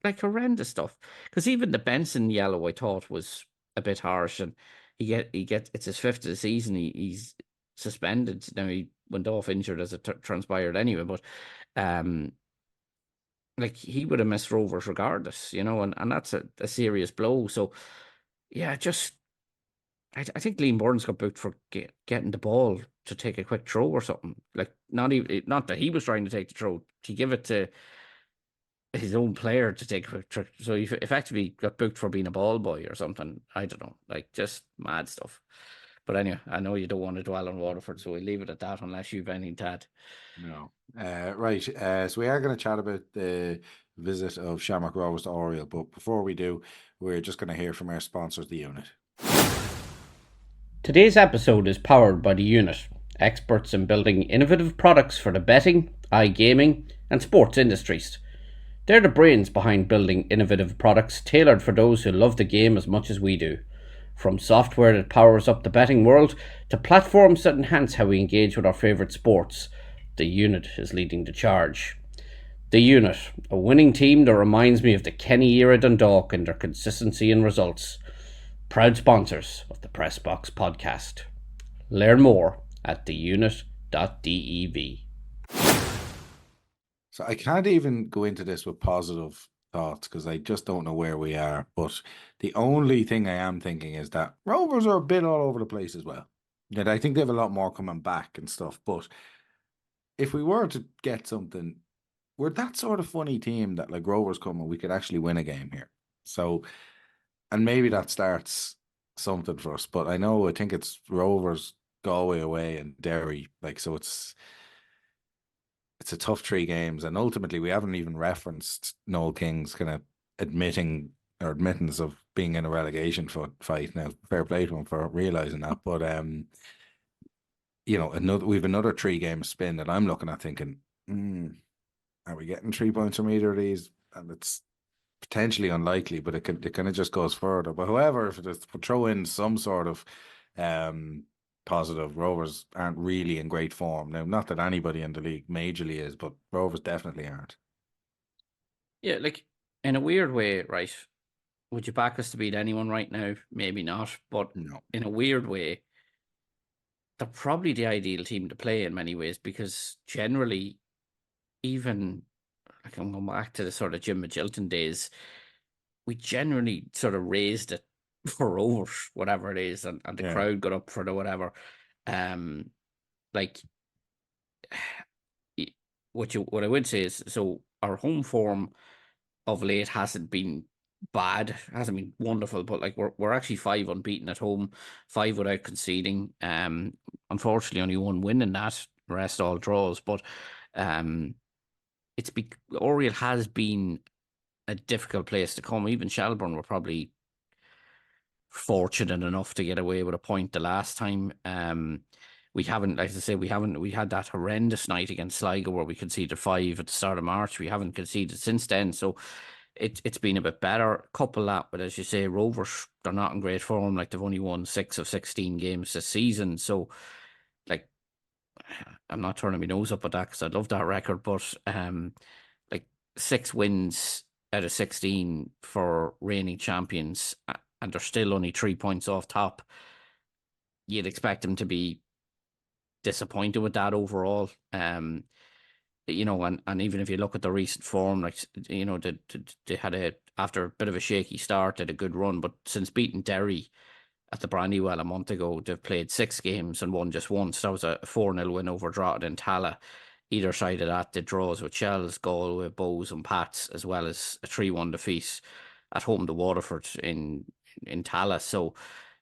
Like horrendous stuff. Because even the Benson yellow I thought was a bit harsh, and he gets it's his 5th of the season. He's suspended. Now he went off injured as it transpired anyway, but like he would have missed Rovers regardless, and that's a serious blow. So yeah, just I think Liam Burns got booked for getting the ball to take a quick throw or something. Like not that he was trying to take the throw, to give it to his own player to take a quick throw. So he effectively got booked for being a ball boy or something. I don't know, like just mad stuff. But anyway, I know you don't want to dwell on Waterford, so we'll leave it at that unless you've anything to add. No. Right. So we are going to chat about the visit of Shamrock Rovers to Oriel, but before we do, we're just going to hear from our sponsors, The Unit. Today's episode is powered by The Unit, experts in building innovative products for the betting, iGaming, and sports industries. They're the brains behind building innovative products tailored for those who love the game as much as we do. From software that powers up the betting world to platforms that enhance how we engage with our favourite sports, The Unit is leading the charge. The Unit, a winning team that reminds me of the Kenny era Dundalk in their consistency and results. Proud sponsors of the Press Box podcast. Learn more at theunit.dev. So I can't even go into this with positive thoughts because I just don't know where we are. But the only thing I am thinking is that Rovers are a bit all over the place as well. Yeah, I think they have a lot more coming back and stuff. But if we were to get something, we're that sort of funny team that like Rovers come and we could actually win a game here. So, and maybe that starts something for us. But I think it's Rovers, Galway away, and Derry. Like, so it's a tough 3 games, and ultimately we haven't even referenced Noel King's kind of admittance of being in a relegation fight. Now, fair play to him for realizing that, but we've another 3 game spin that I'm looking at thinking, are we getting 3 points from either of these? And it's potentially unlikely, but it kind of just goes further. But however, if it throw in some sort of positive, Rovers aren't really in great form now. Not that anybody in the league majorly is, but Rovers definitely aren't. Yeah, like in a weird way, right? Would you back us to beat anyone right now? Maybe not, but No. in a weird way, they're probably the ideal team to play in many ways, because generally, even like I'm going back to the sort of Jim Magilton days, we generally sort of raised it for over whatever it is, and the crowd got up for the whatever. Like what I would say is, so our home form of late hasn't been bad, hasn't been wonderful, but like we're actually 5 unbeaten at home, 5 without conceding. Unfortunately only 1 win in that, the rest all draws, but Oriel has been a difficult place to come. Even Shelbourne were probably fortunate enough to get away with a point the last time. We haven't, like I say, we had that horrendous night against Sligo where we conceded 5 at the start of March. We haven't conceded since then, so it's been a bit better. Couple that, but as you say, Rovers, they're not in great form. Like, they've only won 6 of 16 games this season, so like I'm not turning my nose up at that because I love that record, but like 6 wins out of 16 for reigning champions, and they're still only 3 points off top. You'd expect them to be disappointed with that overall. And even if you look at the recent form, they had after a bit of a shaky start, they had a good run, but since beating Derry at the Brandywell a month ago, they've played 6 games and won just once. That was a 4-0 win over Drogheda and Tala. Either side of that, the draws with Shells, Galway, Bows and Pats, as well as a 3-1 defeat at home to Waterford in Tala. So,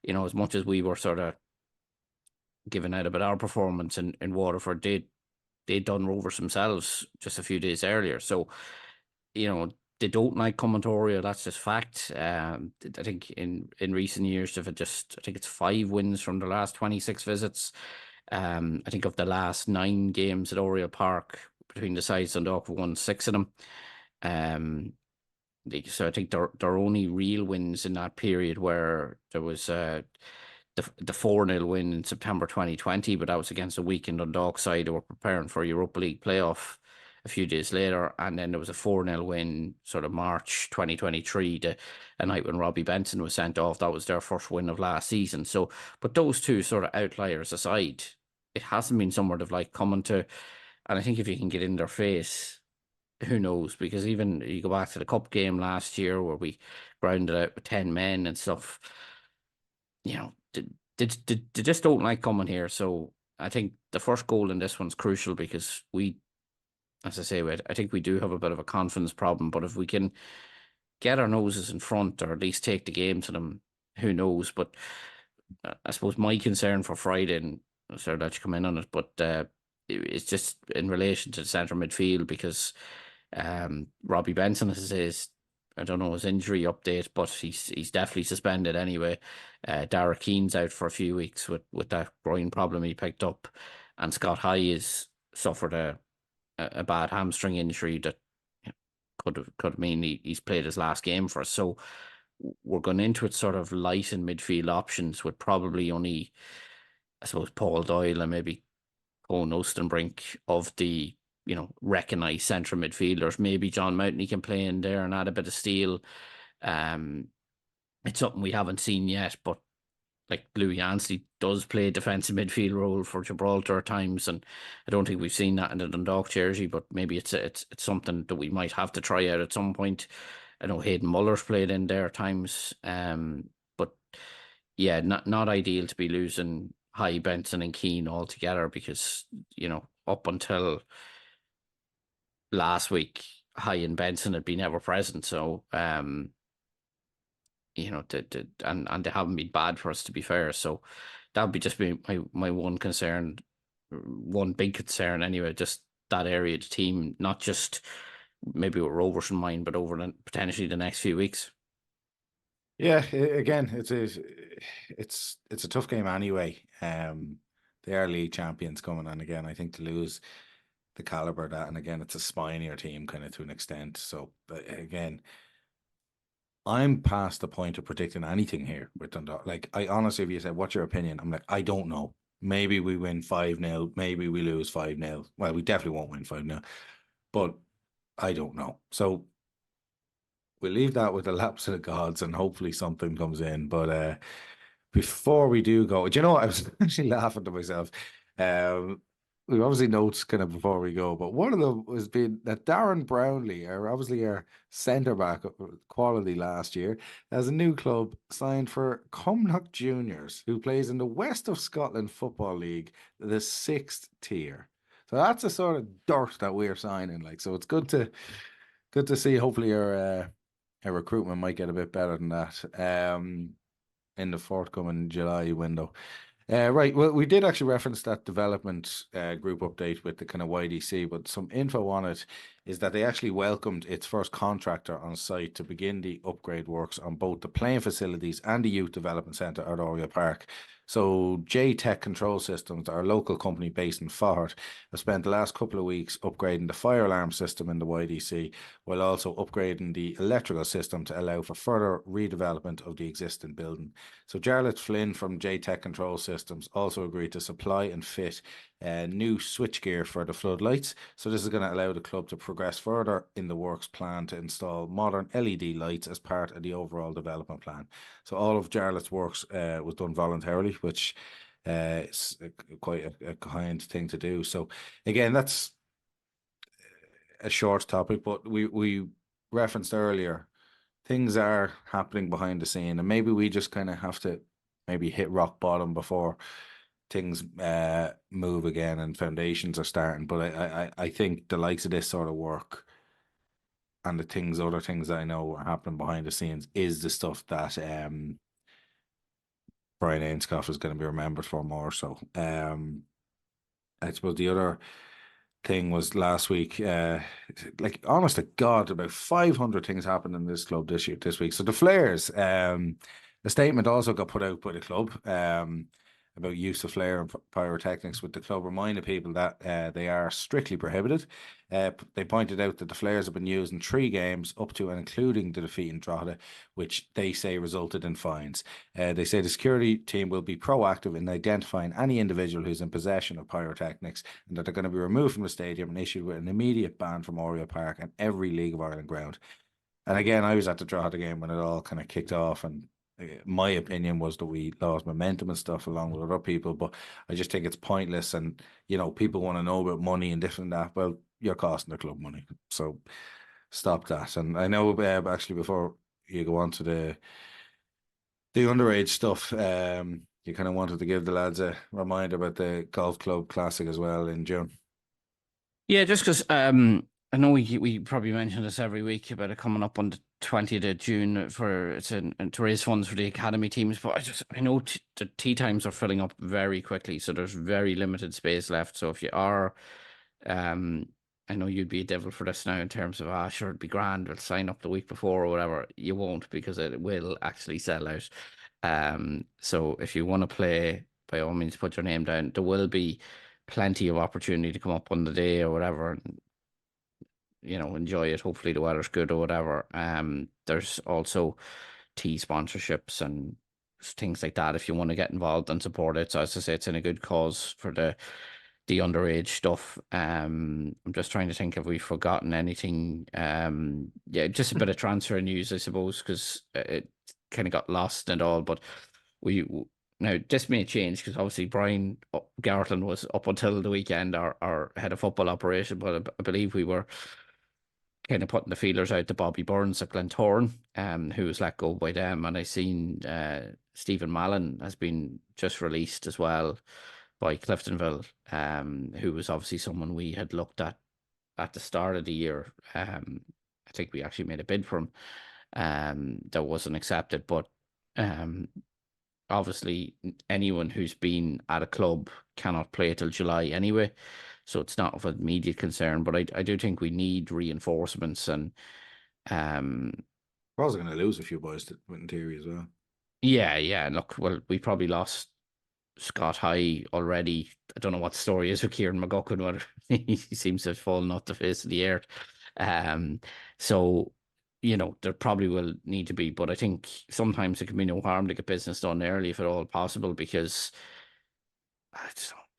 as much as we were sort of giving out about our performance in Waterford, they'd done Rovers themselves just a few days earlier. So, they don't like coming to Oriel. That's just fact. I think in recent years they've had I think it's 5 wins from the last 26 visits. I think of the last 9 games at Oriel Park between the sides, Dundalk have won 6 of them. So I think their only real wins in that period where there was the 4-0 win in September 2020, but that was against a weakened Dundalk side who were preparing for Europa League playoff a few days later. And then there was a 4-0 win sort of March 2023, a night when Robbie Benson was sent off. That was their first win of last season. So, but those two sort of outliers aside, it hasn't been somewhere they've like coming to. And I think if you can get in their face, who knows? Because even you go back to the cup game last year where we grounded out with 10 men and stuff, they just don't like coming here. So I think the first goal in this one's crucial because as I say, I think we do have a bit of a confidence problem, but if we can get our noses in front or at least take the game to them, who knows? But I suppose my concern for Friday, and sorry that you come in on it, but it's just in relation to the centre midfield because Robbie Benson is I don't know his injury update, but he's definitely suspended anyway. Dara Keane's out for a few weeks with that groin problem he picked up, and Scott High has suffered a bad hamstring injury that could mean he's played his last game for us. So we're going into it sort of light in midfield options with probably only, I suppose, Paul Doyle and maybe Owen Ostenbrink of the recognised central midfielders. Maybe John Mountney can play in there and add a bit of steel. It's something we haven't seen yet, but like Louis Anstey does play a defensive midfield role for Gibraltar at times, and I don't think we've seen that in the Dundalk jersey, but maybe it's something that we might have to try out at some point. I know Hayden Muller's played in there at times, but yeah, not ideal to be losing High, Benson and Keane all together because, up until last week, High and Benson had been ever present, so and they haven't been bad for us, to be fair. So that would be just my one concern, one big concern anyway, just that area of the team, not just maybe with Rovers in mind, but over potentially the next few weeks. Yeah, again, it's a tough game anyway. They are league champions coming, and again, I think to lose the caliber of that, and again, it's a spinier team kind of to an extent. So, but again, I'm past the point of predicting anything here with Dundalk. Like, I honestly, if you said, what's your opinion? I'm like, I don't know. Maybe we win 5-0. Maybe we lose 5-0. Well, we definitely won't win 5-0, but I don't know. So we'll leave that with the lapse of the gods and hopefully something comes in. But before we do go, do you know what? I was actually laughing to myself. We obviously notes kind of before we go, but one of them has been that Darren Brownlee, obviously our centre back quality last year, has a new club signed for Cumnock Juniors, who plays in the West of Scotland Football League, the 6th tier. So that's a sort of dirt that we're signing. Like, so it's good to see. Hopefully our recruitment might get a bit better than that in the forthcoming July window. Right, well, we did actually reference that development group update with the kind of YDC, but some info on it is that they actually welcomed its first contractor on site to begin the upgrade works on both the playing facilities and the youth development centre at Oriel Park. So J-Tech Control Systems, our local company based in Ford, have spent the last couple of weeks upgrading the fire alarm system in the YDC, while also upgrading the electrical system to allow for further redevelopment of the existing building. So Jarlath Flynn from J-Tech Control Systems also agreed to supply and fit new switchgear for the floodlights. So this is going to allow the club to progress further in the works plan to install modern LED lights as part of the overall development plan. So all of Jarlath's works was done voluntarily, which is quite a kind thing to do. So again, that's a short topic, but we referenced earlier, things are happening behind the scene, and maybe we just kind of have to maybe hit rock bottom before things move again and foundations are starting. But I think the likes of this sort of work and the other things that I know are happening behind the scenes is the stuff that Brian Ainscough is going to be remembered for more so. I suppose the other thing was last week, like honest to God, about 500 things happened in this club this week. So the Flares, a statement also got put out by the club about use of flare and pyrotechnics, with the club reminding people that they are strictly prohibited. They pointed out that the flares have been used in 3 games up to and including the defeat in Drogheda, which they say resulted in fines. They say the security team will be proactive in identifying any individual who's in possession of pyrotechnics, and that they're going to be removed from the stadium and issued with an immediate ban from Oriel Park and every League of Ireland ground. And again, I was at the Drogheda game when it all kind of kicked off, and my opinion was that we lost momentum and stuff along with other people, but I just think it's pointless. And people want to know about money and different that. Well, you're costing the club money, so stop that. And I know actually, before you go on to the underage stuff, you kind of wanted to give the lads a reminder about the golf club classic as well in June. Yeah, just because I know we probably mention this every week about it coming up on the 20th of June to raise funds for the academy teams, but I know the tee times are filling up very quickly, so there's very limited space left. So if you are, I know you'd be a devil for this now in terms of sure, it'd be grand, we'll sign up the week before or whatever. You won't, because it will actually sell out. So if you want to play, by all means put your name down. There will be plenty of opportunity to come up on the day or whatever and enjoy it. Hopefully the weather's good or whatever. There's also tea sponsorships and things like that if you want to get involved and support it. So as I say, it's in a good cause for the underage stuff. I'm just trying to think if we've forgotten anything. Yeah, just a bit of transfer news, I suppose, because it kind of got lost and all. But now this may change, because obviously Brian Gartland was up until the weekend our head of football operation, but I believe we were kind of putting the feelers out to Bobby Burns at Glentoran, who was let go by them. And I seen Stephen Mallon has been just released as well by Cliftonville, who was obviously someone we had looked at the start of the year. I think we actually made a bid for him that wasn't accepted, but obviously anyone who's been at a club cannot play till July anyway, so it's not of immediate concern. But I do think we need reinforcements, and we're also going to lose a few boys to in theory as well. Yeah. Look, well, we probably lost Scott High already. I don't know what the story is with Kieran McGuckin, whether he seems to have fallen off the face of the earth. So there probably will need to be, but I think sometimes it can be no harm to get business done early if at all possible, because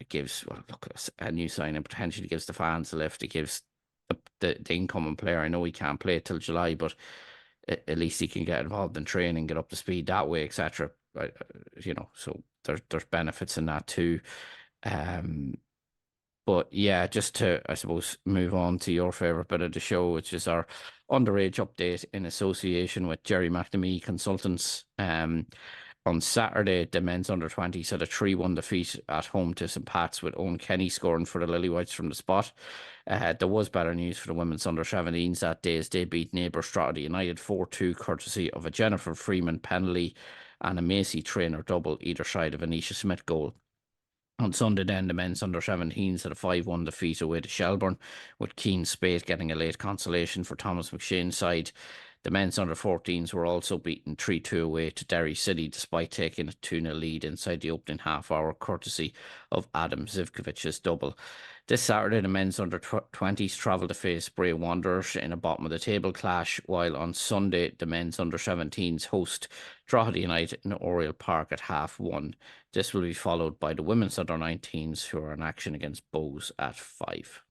it gives, well, look, a new signing potentially gives the fans a lift. It gives the incoming player, I know he can't play till July, but at least he can get involved in training, get up to speed that way, etc. So there's benefits in that too. But yeah, just to, I suppose, move on to your favourite bit of the show, which is our underage update in association with Jerry McNamee Consultants. On Saturday, the men's under-20s had a 3-1 defeat at home to St Pat's, with Owen Kenny scoring for the Lilywhites from the spot. There was better news for the women's under-17s that day, as they beat neighbour Drogheda United 4-2, courtesy of a Jennifer Freeman penalty and a Macy Trainer double, either side of Anisha Smith goal. On Sunday then, the men's under-17s had a 5-1 defeat away to Shelbourne, with Keane Spate getting a late consolation for Thomas McShane's side. The men's under-14s were also beaten 3-2 away to Derry City, despite taking a 2-0 lead inside the opening half hour, courtesy of Adam Zivkovic's double. This Saturday, the men's under-20s travelled to face Bray Wanderers in a bottom-of-the-table clash, while on Sunday, the men's under-17s host Drogheda United in Oriel Park at 1:30. This will be followed by the women's under-19s, who are in action against Bows at 5.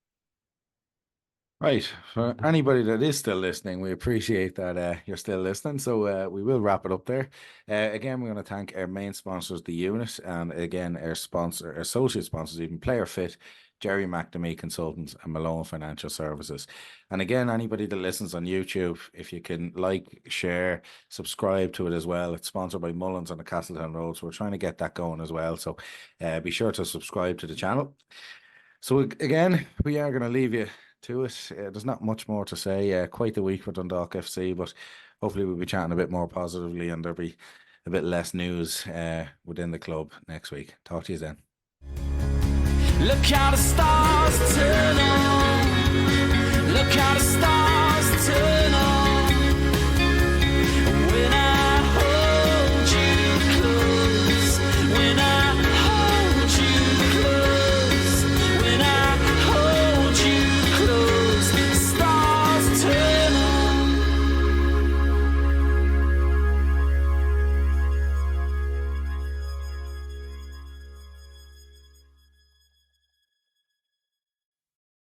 Right. For anybody that is still listening, we appreciate that you're still listening. So we will wrap it up there. Again, we're going to thank our main sponsors, the unit, and again, our associate sponsors, even Player Fit, Jerry McNamee Consultants, and Malone Financial Services. And again, anybody that listens on YouTube, if you can like, share, subscribe to it as well. It's sponsored by Mullins on the Castletown Road. So we're trying to get that going as well. So be sure to subscribe to the channel. So again, we are going to leave you to it. There's not much more to say. Quite the week for Dundalk FC, but hopefully we'll be chatting a bit more positively and there'll be a bit less news within the club next week. Talk to you then. Look how the stars